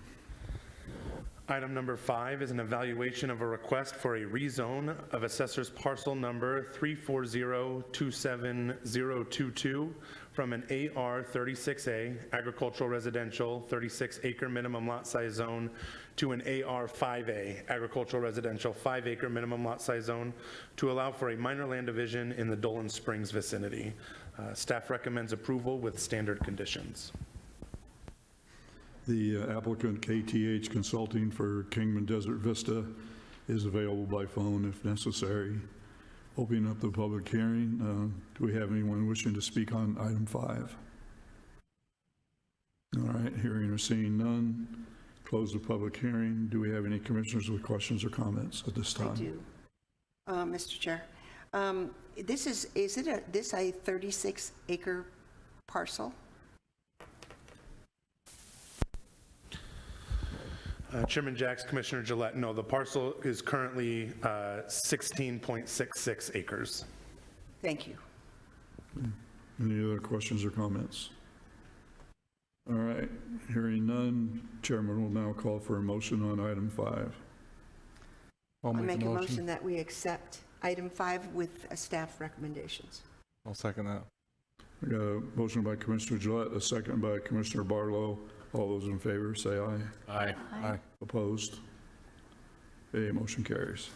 Item number 5 is an evaluation of a request for a rezone of Assessors Parcel Number 340270022 from an AR 36A Agricultural Residential 36-acre minimum lot size zone to an AR 5A Agricultural Residential 5-acre minimum lot size zone to allow for a minor land division in the Dolan Springs vicinity. Staff recommends approval with standard conditions. The applicant, KTH Consulting for Kingman Desert Vista, is available by phone if necessary. Opening up the public hearing, do we have anyone wishing to speak on item 5? All right, hearing or seeing none, close the public hearing. Do we have any commissioners with questions or comments at this time? I do. Mr. Chair, this is it a 36-acre parcel? Chairman Jacks, Commissioner Gillette, no, the parcel is currently 16.66 acres. Thank you. Any other questions or comments? All right, hearing none, Chairman will now call for a motion on item 5. I'll make a motion that we accept item 5 with staff recommendations. I'll second that. I got a motion by Commissioner Gillette, a second by Commissioner Barlow. All those in favor, say aye. Aye. Aye. Opposed? Okay, motion carries.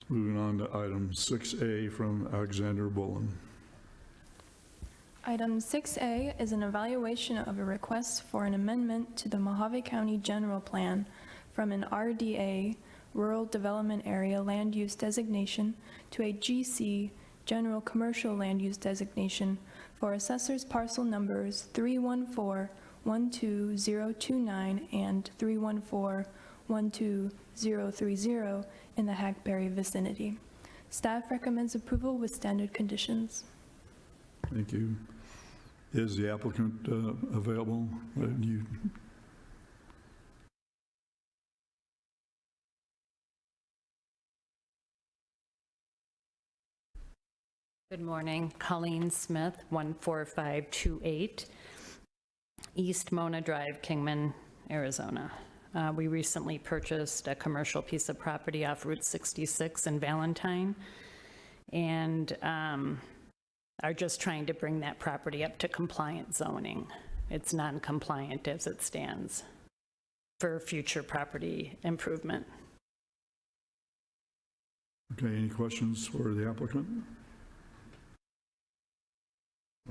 Moving on to item 6A from Alexander Bullen. Item 6A is an evaluation of a request for an amendment to the Mohave County General Plan from an RDA, Rural Development Area Land Use Designation, to a GC, General Commercial Land Use Designation for Assessors Parcel Numbers 314-12029 and 314-12030 in the Hackberry vicinity. Staff recommends approval with standard conditions. Thank you. Is the applicant available? Good morning. Colleen Smith, 14528 East Mona Drive, Kingman, Arizona. We recently purchased a commercial piece of property off Route 66 in Valentine, and are just trying to bring that property up to compliant zoning. It's non-compliant as it stands for future property improvement. Okay, any questions for the applicant?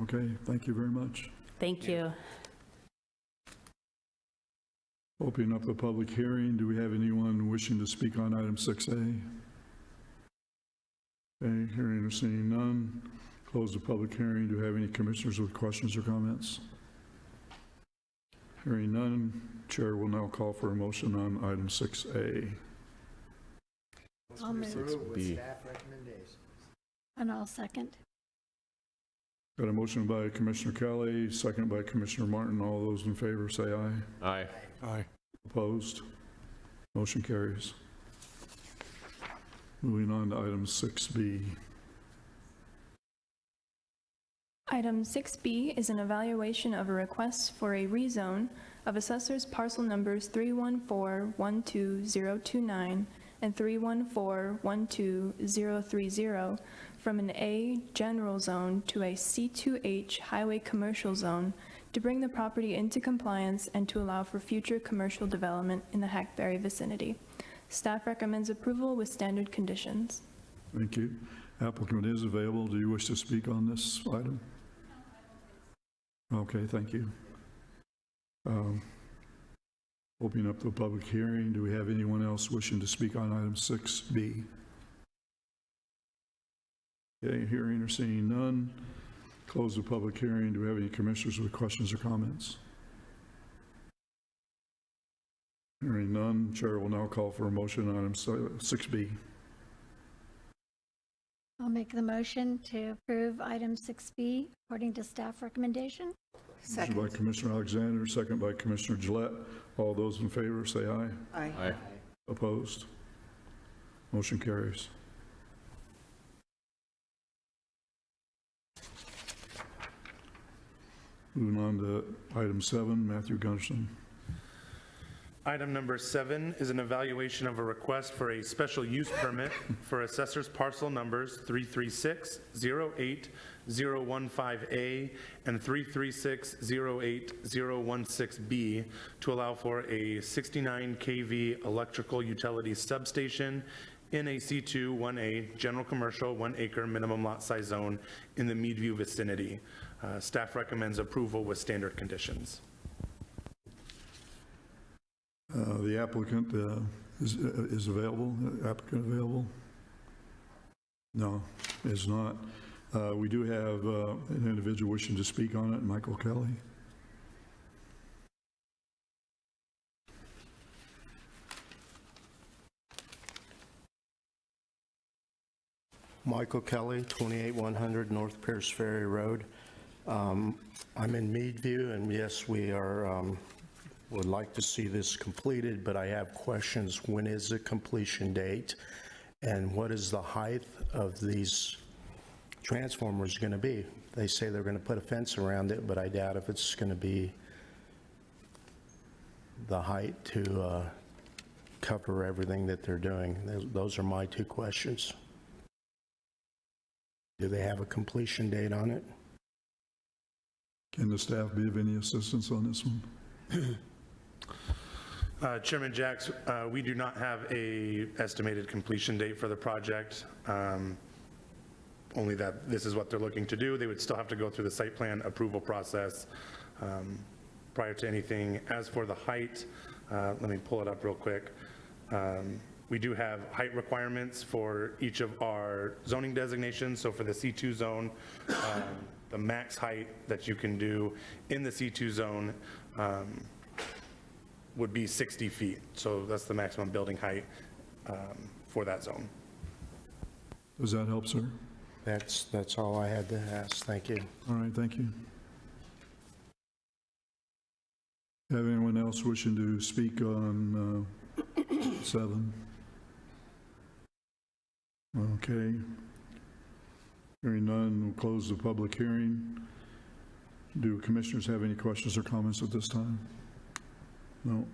Okay, thank you very much. Thank you. Opening up the public hearing, do we have anyone wishing to speak on item 6A? Okay, hearing or seeing none, close the public hearing. Do we have any commissioners with questions or comments? Hearing none, Chair will now call for a motion on item 6A. I'll move. B. And I'll second. Got a motion by Commissioner Kelly, second by Commissioner Martin. All those in favor say aye. Aye. Aye. Opposed? Motion carries. Moving on to item 6B. Item 6B is an evaluation of a request for a rezone of Assessors Parcel Numbers 314-12029 and 314-12030 from an A General Zone to a C2H Highway Commercial Zone to bring the property into compliance and to allow for future commercial development in the Hackberry vicinity. Staff recommends approval with standard conditions. Thank you. Applicant is available. Do you wish to speak on this item? Okay, thank you. Opening up the public hearing, do we have anyone else wishing to speak on item 6B? Okay, hearing or seeing none, close the public hearing. Do we have any commissioners with questions or comments? Hearing none, Chair will now call for a motion on item 6B. I'll make the motion to approve item 6B according to staff recommendation. Motion by Commissioner Alexander, second by Commissioner Gillette. All those in favor say aye. Aye. Aye. Opposed? Motion carries. Moving on to item 7, Matthew Gunderson. Item number 7 is an evaluation of a request for a special use permit for Assessors parcel numbers 336-08015A and 336-08016B to allow for a 69 kV electrical utility substation in a C2 1A general commercial 1 acre minimum lot size zone in the Meadview vicinity. Staff recommends approval with standard conditions. The applicant is available. Applicant available? No, is not. We do have an individual wishing to speak on it, Michael Kelly. Michael Kelly, 28100 North Pierce Ferry Road. I'm in Meadview, and yes, we are would like to see this completed, but I have questions. When is the completion date, and what is the height of these transformers going to be? They say they're going to put a fence around it, but I doubt if it's going to be the height to cover everything that they're doing. Those are my two questions. Do they have a completion date on it? Can the staff be of any assistance on this one? Chairman Jacks, we do not have a estimated completion date for the project. Only that this is what they're looking to do. They would still have to go through the site plan approval process prior to anything. As for the height, let me pull it up real quick. We do have height requirements for each of our zoning designations. So for the C2 zone, the max height that you can do in the C2 zone would be 60 feet. So that's the maximum building height for that zone. Does that help, sir? That's all I had to ask. Thank you. All right, thank you. Have anyone else wishing to speak on 7? Okay. Hearing none, we'll close the public hearing. Do commissioners have any questions or comments at this time? No.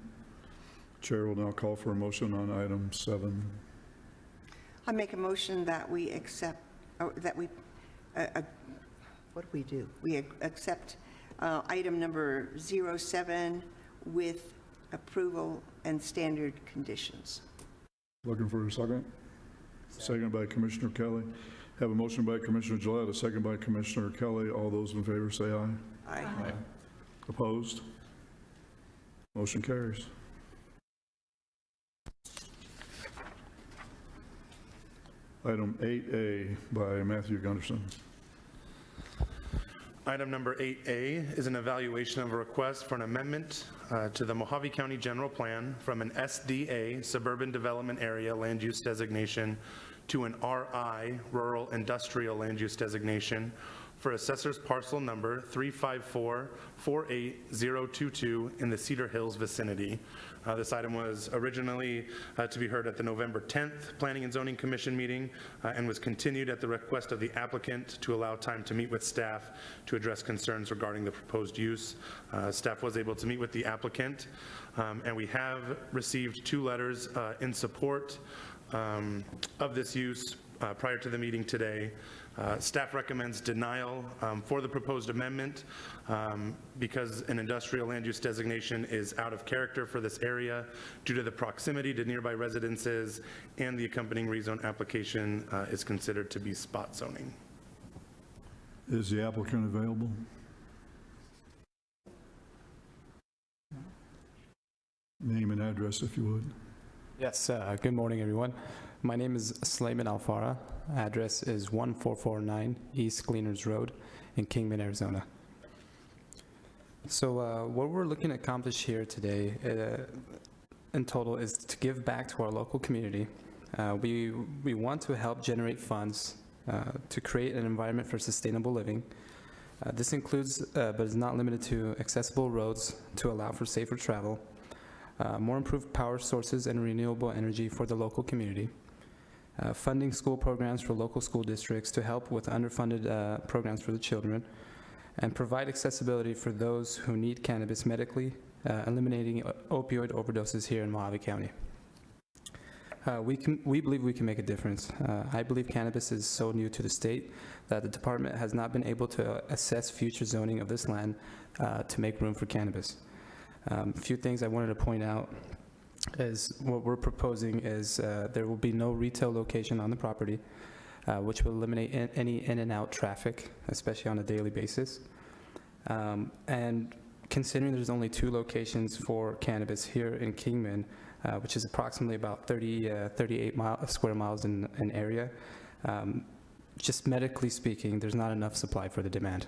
Chair will now call for a motion on item 7. I make a motion that we accept, or that we, what do we do? We accept item number 07 with approval and standard conditions. Looking for a second? Second by Commissioner Kelly. Have a motion by Commissioner Gillette, a second by Commissioner Kelly. All those in favor say aye. Aye. Opposed? Motion carries. Item 8A by Matthew Gunderson. Item number 8A is an evaluation of a request for an amendment to the Mohave County General Plan from an SDA, Suburban Development Area Land Use Designation, to an RI, Rural Industrial Land Use Designation, for Assessors parcel number 354-48022 in the Cedar Hills vicinity. This item was originally to be heard at the November 10th Planning and Zoning Commission meeting and was continued at the request of the applicant to allow time to meet with staff to address concerns regarding the proposed use. Staff was able to meet with the applicant, and we have received 2 letters in support of this use prior to the meeting today. Staff recommends denial for the proposed amendment because an industrial land use designation is out of character for this area due to the proximity to nearby residences, and the accompanying rezone application is considered to be spot zoning. Is the applicant available? Name and address, if you would. Yes, good morning, everyone. My name is Slayman Alfara. Address is 1449 East Cleaners Road in Kingman, Arizona. So what we're looking to accomplish here today in total is to give back to our local community. We want to help generate funds to create an environment for sustainable living. This includes, but is not limited to, accessible roads to allow for safer travel, more improved power sources and renewable energy for the local community, funding school programs for local school districts to help with underfunded programs for the children, and provide accessibility for those who need cannabis medically eliminating opioid overdoses here in Mohave County. We believe we can make a difference. I believe cannabis is so new to the state that the department has not been able to assess future zoning of this land to make room for cannabis. A few things I wanted to point out is what we're proposing is there will be no retail location on the property, which will eliminate any in and out traffic, especially on a daily basis. And considering there's only 2 locations for cannabis here in Kingman, which is approximately about 38 square miles in area, just medically speaking, there's not enough supply for the demand.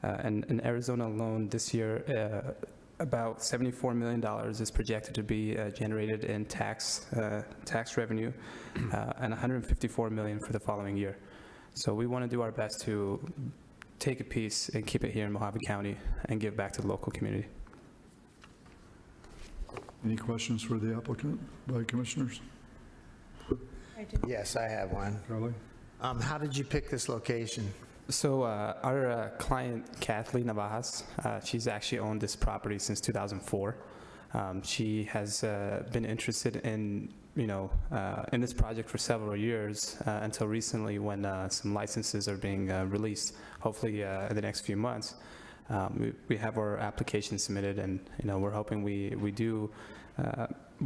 And in Arizona alone this year, about $74 million is projected to be generated in tax revenue, and $154 million for the following year. So we want to do our best to take a piece and keep it here in Mohave County and give back to the local community. Any questions for the applicant by commissioners? Yes, I have one. Charlie? How did you pick this location? So our client, Kathleen Navajas, she's actually owned this property since 2004. She has been interested in, in this project for several years until recently when some licenses are being released, hopefully in the next few months. We have our application submitted, and we're hoping we do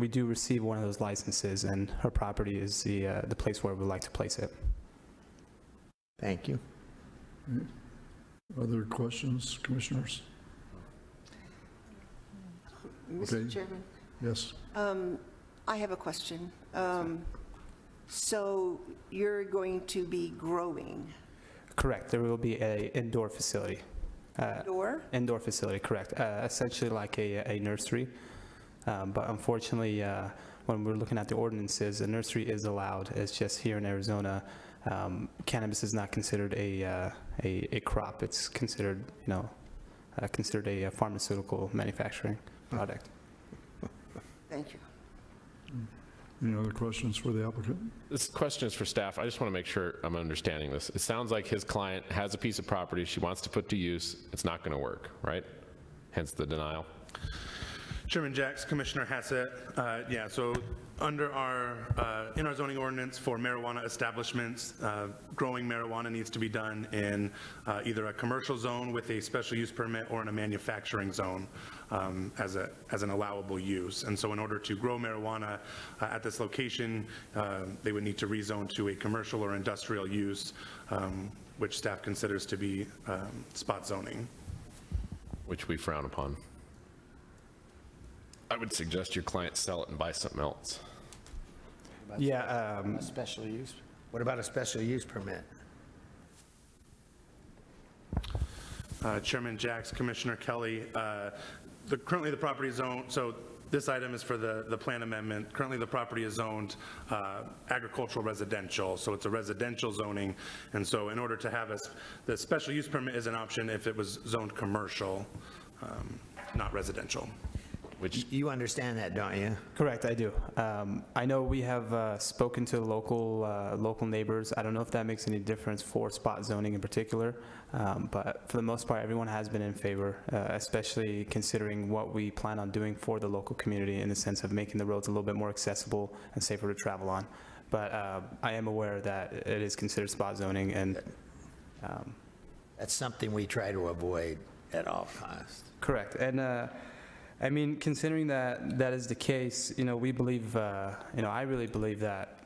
receive one of those licenses, and her property is the place where we'd like to place it. Thank you. Other questions, commissioners? Mr. Okay. Chairman? Yes. I have a question. So you're going to be growing? Correct. There will be an indoor facility. Indoor? Indoor facility, correct. Essentially like a nursery. But unfortunately, when we're looking at the ordinances, a nursery is allowed. It's just here in Arizona, cannabis is not considered a crop. It's considered, considered a pharmaceutical manufacturing product. Thank you. Any other questions for the applicant? This question is for staff. I just want to make sure I'm understanding this. It sounds like his client has a piece of property she wants to put to use. It's not going to work, right? Hence the denial. Chairman Jacks, Commissioner Hassett, yeah, so under in our zoning ordinance for marijuana establishments, growing marijuana needs to be done in either a commercial zone with a special use permit or in a manufacturing zone as an allowable use. And so in order to grow marijuana at this location, they would need to rezone to a commercial or industrial use, which staff considers to be spot zoning. Which we frown upon. I would suggest your client sell it and buy something else. Yeah. A special use? What about a special use permit? Chairman Jacks, Commissioner Kelly, currently the property is zoned, so this item is for the plan amendment. Currently the property is zoned agricultural residential, so it's a residential zoning. And so in order to have the special use permit is an option if it was zoned commercial, not residential. Which you understand that, don't you? Correct, I do. I know we have spoken to local neighbors. I don't know if that makes any difference for spot zoning in particular, but for the most part, everyone has been in favor, especially considering what we plan on doing for the local community in the sense of making the roads a little bit more accessible and safer to travel on. But I am aware that it is considered spot zoning, and that's something we try to avoid at all costs. Correct, and I mean, considering that is the case, we believe, I really believe that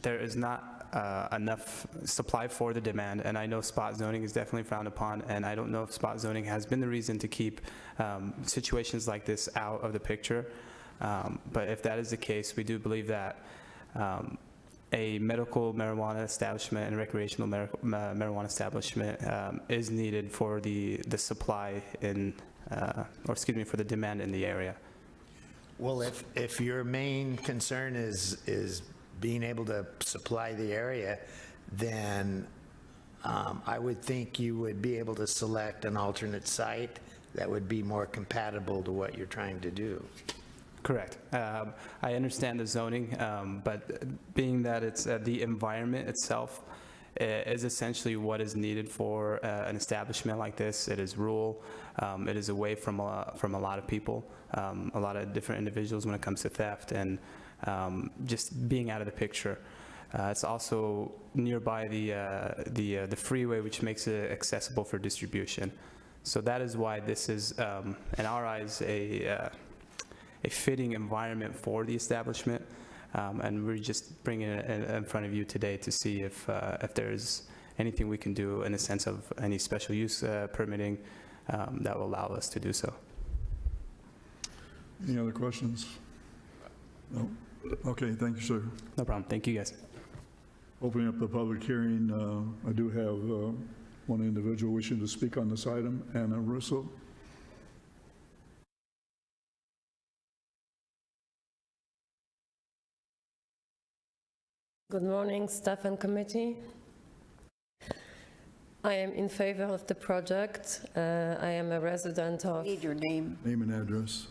there is not enough supply for the demand, and I know spot zoning is definitely frowned upon, and I don't know if spot zoning has been the reason to keep situations like this out of the picture. But if that is the case, we do believe that a medical marijuana establishment and recreational marijuana establishment is needed for the supply for the demand in the area. Well, if your main concern is being able to supply the area, then I would think you would be able to select an alternate site that would be more compatible to what you're trying to do. Correct. I understand the zoning, but being that it's the environment itself is essentially what is needed for an establishment like this. It is rural. It is away from a lot of people, a lot of different individuals when it comes to theft and just being out of the picture. It's also nearby the freeway, which makes it accessible for distribution. So that is why this is, in our eyes, a fitting environment for the establishment. And we're just bringing it in front of you today to see if there's anything we can do in the sense of any special use permitting that will allow us to do so. Any other questions? No? Okay, thank you, sir. No problem. Thank you, guys. Opening up the public hearing, I do have one individual wishing to speak on this item, Anna Russo. Good morning, staff and committee. I am in favor of the project. I am a resident of... Need your name. Name and address.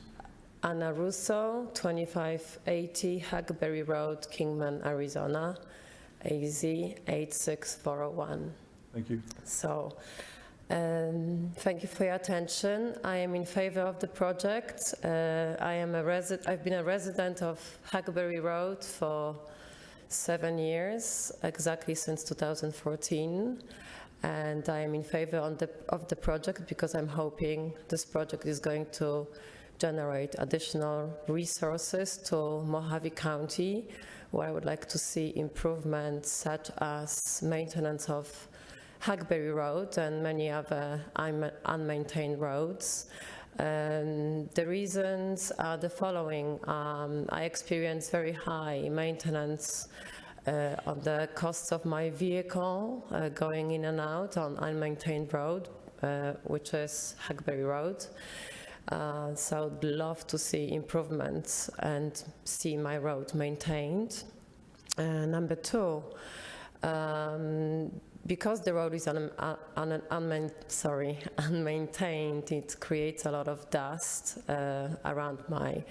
Anna Russo, 2580 Hackberry Road, Kingman, Arizona, AZ 86401. Thank you. So, thank you for your attention. I am in favor of the project. I've been a resident of Hackberry Road for 7 years, exactly since 2014, and I am in favor of the project because I'm hoping this project is going to generate additional resources to Mohave County, where I would like to see improvements such as maintenance of Hackberry Road and many other unmaintained roads. The reasons are the following. I experience very high maintenance on the costs of my vehicle going in and out on unmaintained road, which is Hackberry Road. So I'd love to see improvements and see my road maintained. Number two, because the road is unmaintained, it creates a lot of dust around my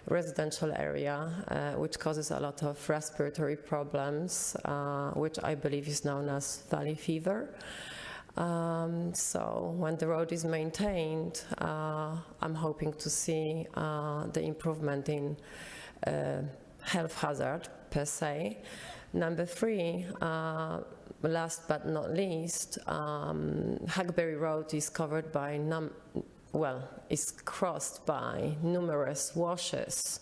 residential area, which causes a lot of respiratory problems, which I believe is known as valley fever. So when the road is maintained, I'm hoping to see the improvement in health hazard per se. Number three, last but not least, Hackberry Road is covered by is crossed by numerous washes.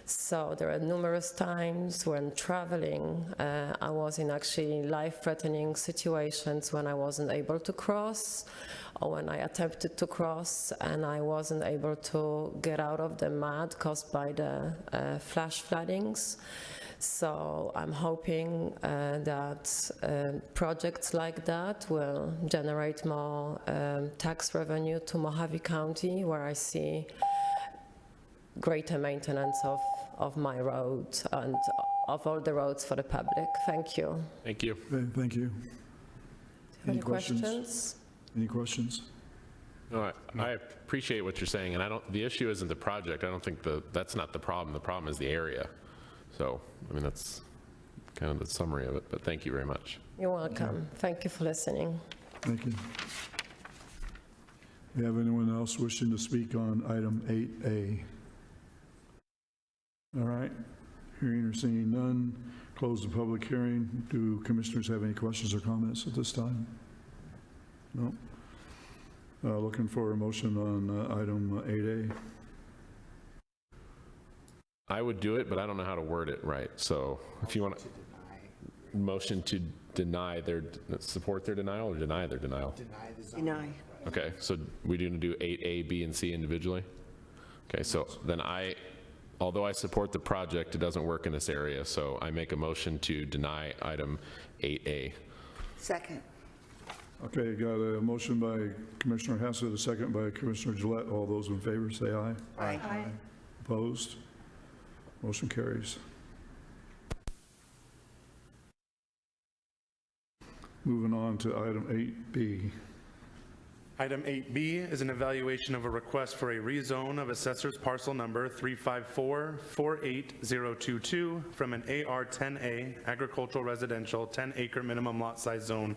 So there are numerous times when traveling, I was in actually life-threatening situations when I wasn't able to cross, or when I attempted to cross and I wasn't able to get out of the mud caused by the flash floodings. So I'm hoping that projects like that will generate more tax revenue to Mohave County, where I see greater maintenance of my road and of all the roads for the public. Thank you. Thank you. Okay, thank you. Any questions? Any questions? No, I appreciate what you're saying, and the issue isn't the project. I don't think that's not the problem. The problem is the area. So, I mean, that's kind of the summary of it, but thank you very much. You're welcome. Thank you for listening. Thank you. Do you have anyone else wishing to speak on item 8A? All right, hearing or seeing none, close the public hearing. Do commissioners have any questions or comments at this time? No? Looking for a motion on item 8A. I would do it, but I don't know how to word it right. So if you want to motion to support their denial or deny their denial? Deny. Okay, so we're going to do 8A, B, and C individually? Okay, so then although I support the project, it doesn't work in this area, so I make a motion to deny item 8A. Second. Okay, got a motion by Commissioner Hassett, a second by Commissioner Gillette. All those in favor say aye. Aye. Aye. Opposed? Motion carries. Moving on to item 8B. Item 8B is an evaluation of a request for a rezone of Assessors Parcel Number 354-48022 from an AR-10A Agricultural Residential 10-acre minimum lot size zone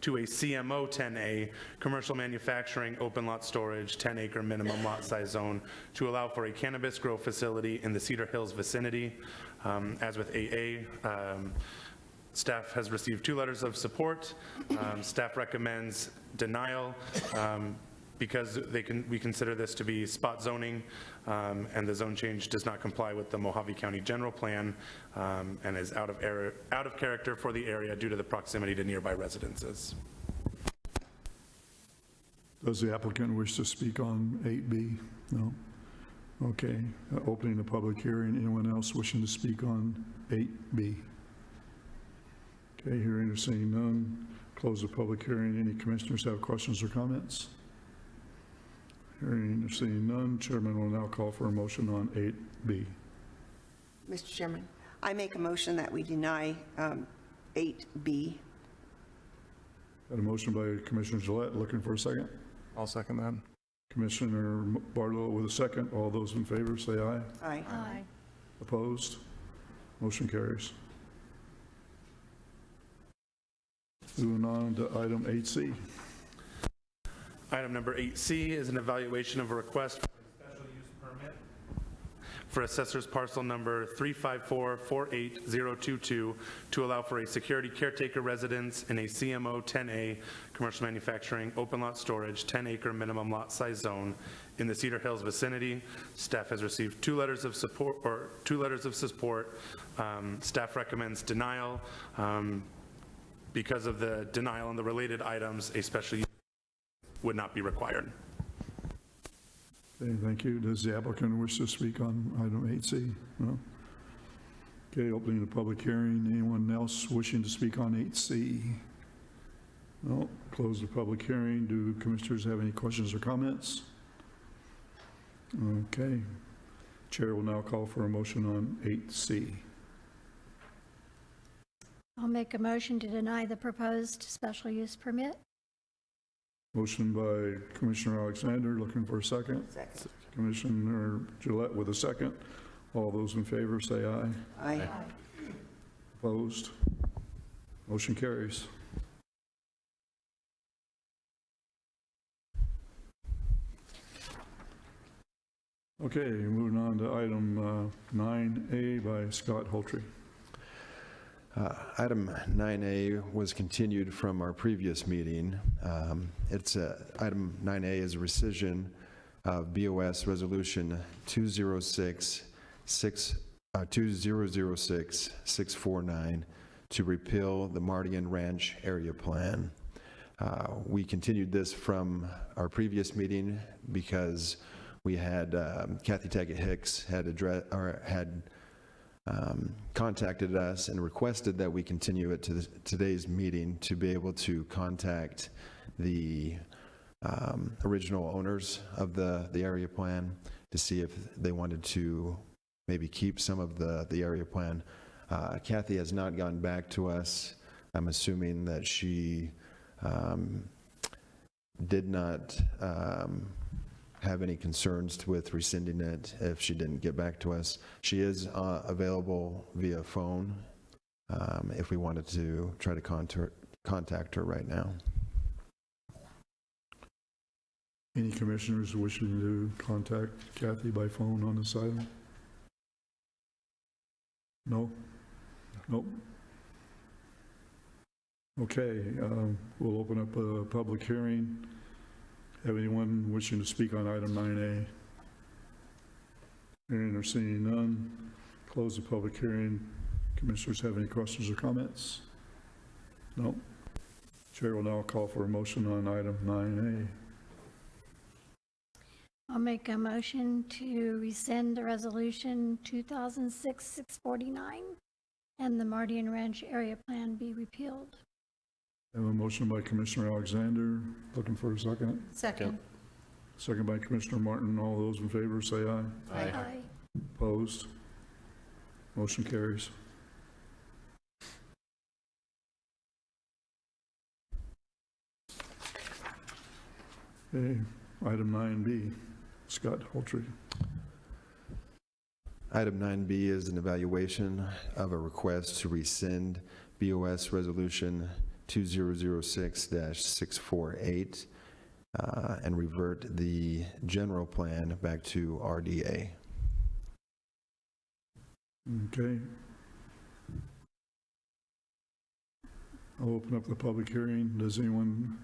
to a CMO 10A Commercial Manufacturing Open Lot Storage 10-acre minimum lot size zone to allow for a cannabis grow facility in the Cedar Hills vicinity. As with AA, staff has received 2 letters of support. Staff recommends denial because we consider this to be spot zoning, and the zone change does not comply with the Mohave County General Plan and is out of character for the area due to the proximity to nearby residences. Does the applicant wish to speak on 8B? No? Okay, opening the public hearing. Anyone else wishing to speak on 8B? Okay, hearing or seeing none, close the public hearing. Any commissioners have questions or comments? Hearing or seeing none, Chairman will now call for a motion on 8B. Mr. Chairman, I make a motion that we deny 8B. Got a motion by Commissioner Gillette, looking for a second. I'll second that. Commissioner Barlow with a second. All those in favor say aye. Aye. Aye. Opposed? Motion carries. Moving on to item 8C. Item number 8C is an evaluation of a request for a special use permit for Assessors Parcel Number 354-48022 to allow for a security caretaker residence in a CMO 10A Commercial Manufacturing Open Lot Storage 10-acre minimum lot size zone in the Cedar Hills vicinity. Staff has received 2 letters of support. Staff recommends denial. Because of the denial and the related items, a special use would not be required. Okay, thank you. Does the applicant wish to speak on item 8C? No? Okay, opening the public hearing. Anyone else wishing to speak on 8C? No? Close the public hearing. Do commissioners have any questions or comments? Okay. Chair will now call for a motion on 8C. I'll make a motion to deny the proposed special use permit. Motion by Commissioner Alexander, looking for a second. Second. Commissioner Gillette with a second. All those in favor say aye. Aye. Opposed? Motion carries. Okay, moving on to item 9A by Scott Holtree. Item 9A was continued from our previous meeting. Item 9A is a rescission of BOS Resolution 2006-649 to repeal the Mardian Ranch Area Plan. We continued this from our previous meeting because we had Kathy Taggett Hicks had contacted us and requested that we continue it to today's meeting to be able to contact the original owners of the area plan to see if they wanted to maybe keep some of the area plan. Kathy has not gotten back to us. I'm assuming that she did not have any concerns with rescinding it if she didn't get back to us. She is available via phone if we wanted to try to contact her right now. Any commissioners wishing to contact Kathy by phone on this item? No? Nope. Okay, we'll open up a public hearing. Have anyone wishing to speak on item 9A? Hearing or seeing none, close the public hearing. Commissioners have any questions or comments? No. Chair will now call for a motion on item 9A. I'll make a motion to rescind the resolution 2006-649 and the Mardian Ranch Area Plan be repealed. I have a motion by Commissioner Alexander. Looking for a second. Second. Second by Commissioner Martin. All those in favor say aye. Aye. Opposed? Motion carries. Okay, item 9B, Scott Holtree. Item 9B is an evaluation of a request to rescind BOS Resolution 2006-648 and revert the general plan back to RDA. Okay. I'll open up the public hearing. Does anyone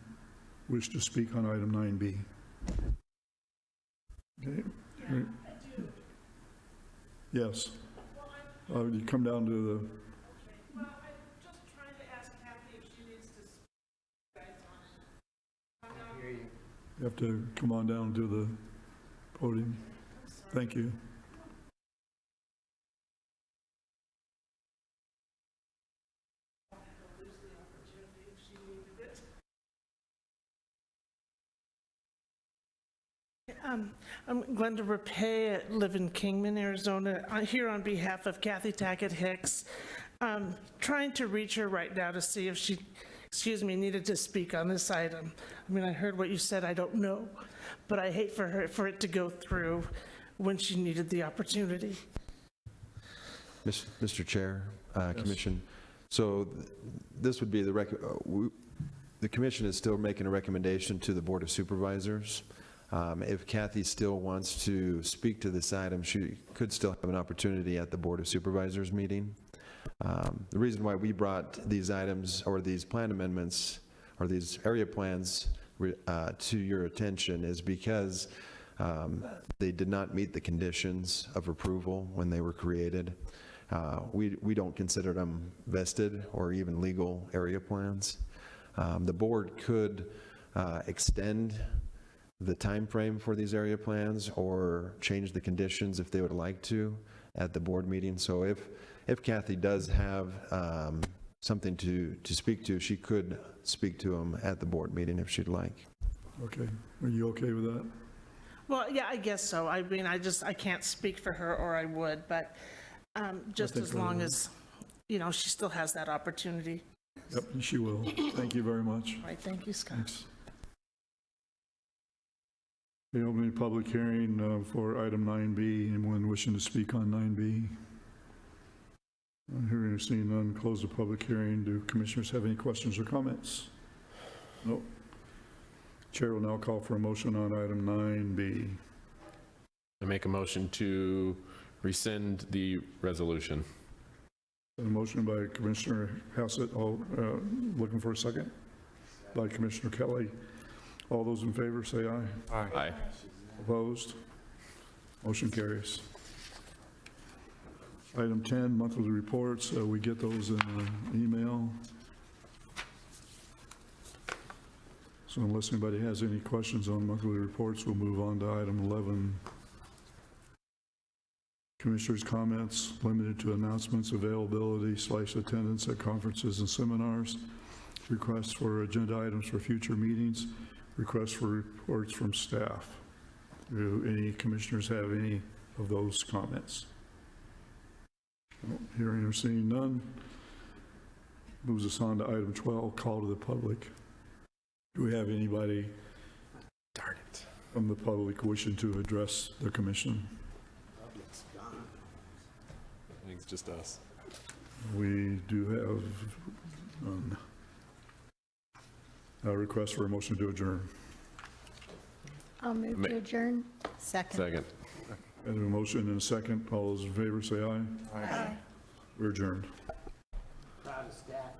wish to speak on item 9B? Okay. Yes. You come down to the... Well, I'm just trying to ask Kathy if she needs to speak on it. You have to come on down to the podium. Thank you. I'm Glenda Rapay, I live in Kingman, Arizona. I'm here on behalf of Kathy Tackett Hicks. Trying to reach her right now to see if she, needed to speak on this item. I mean, I heard what you said, I don't know, but I hate for it to go through when she needed the opportunity. Mr. Chair, Commission, so this would be the Commission is still making a recommendation to the Board of Supervisors. If Kathy still wants to speak to this item, she could still have an opportunity at the Board of Supervisors meeting. The reason why we brought these items or these plan amendments or these area plans to your attention is because they did not meet the conditions of approval when they were created. We don't consider them vested or even legal area plans. The board could extend the time frame for these area plans or change the conditions if they would like to at the board meeting. So if Kathy does have something to speak to, she could speak to them at the board meeting if she'd like. Okay. Are you okay with that? Well, yeah, I guess so. I mean, I can't speak for her, or I would, but just as long as, she still has that opportunity. Yep, she will. Thank you very much. All right, thank you, Scott. Thanks. Okay, opening public hearing for item 9B. Anyone wishing to speak on 9B? I'm hearing or seeing none. Close the public hearing. Do commissioners have any questions or comments? No. Chair will now call for a motion on item 9B. I make a motion to rescind the resolution. A motion by Commissioner Hassett. Looking for a second? By Commissioner Kelly. All those in favor say aye. Aye. Opposed? Motion carries. Item 10, monthly reports. We get those in an email. So unless anybody has any questions on monthly reports, we'll move on to item 11. Commissioners' comments limited to announcements, availability / attendance at conferences and seminars, requests for agenda items for future meetings, requests for reports from staff. Do any commissioners have any of those comments? No, hearing or seeing none. Moves us on to item 12, call to the public. Do we have anybody from the public wishing to address the commission? I think it's just us. We do have a request for a motion to adjourn. I'll move to adjourn. Second. I have a motion and a second. All those in favor say aye. Aye. We're adjourned. Proud of staff.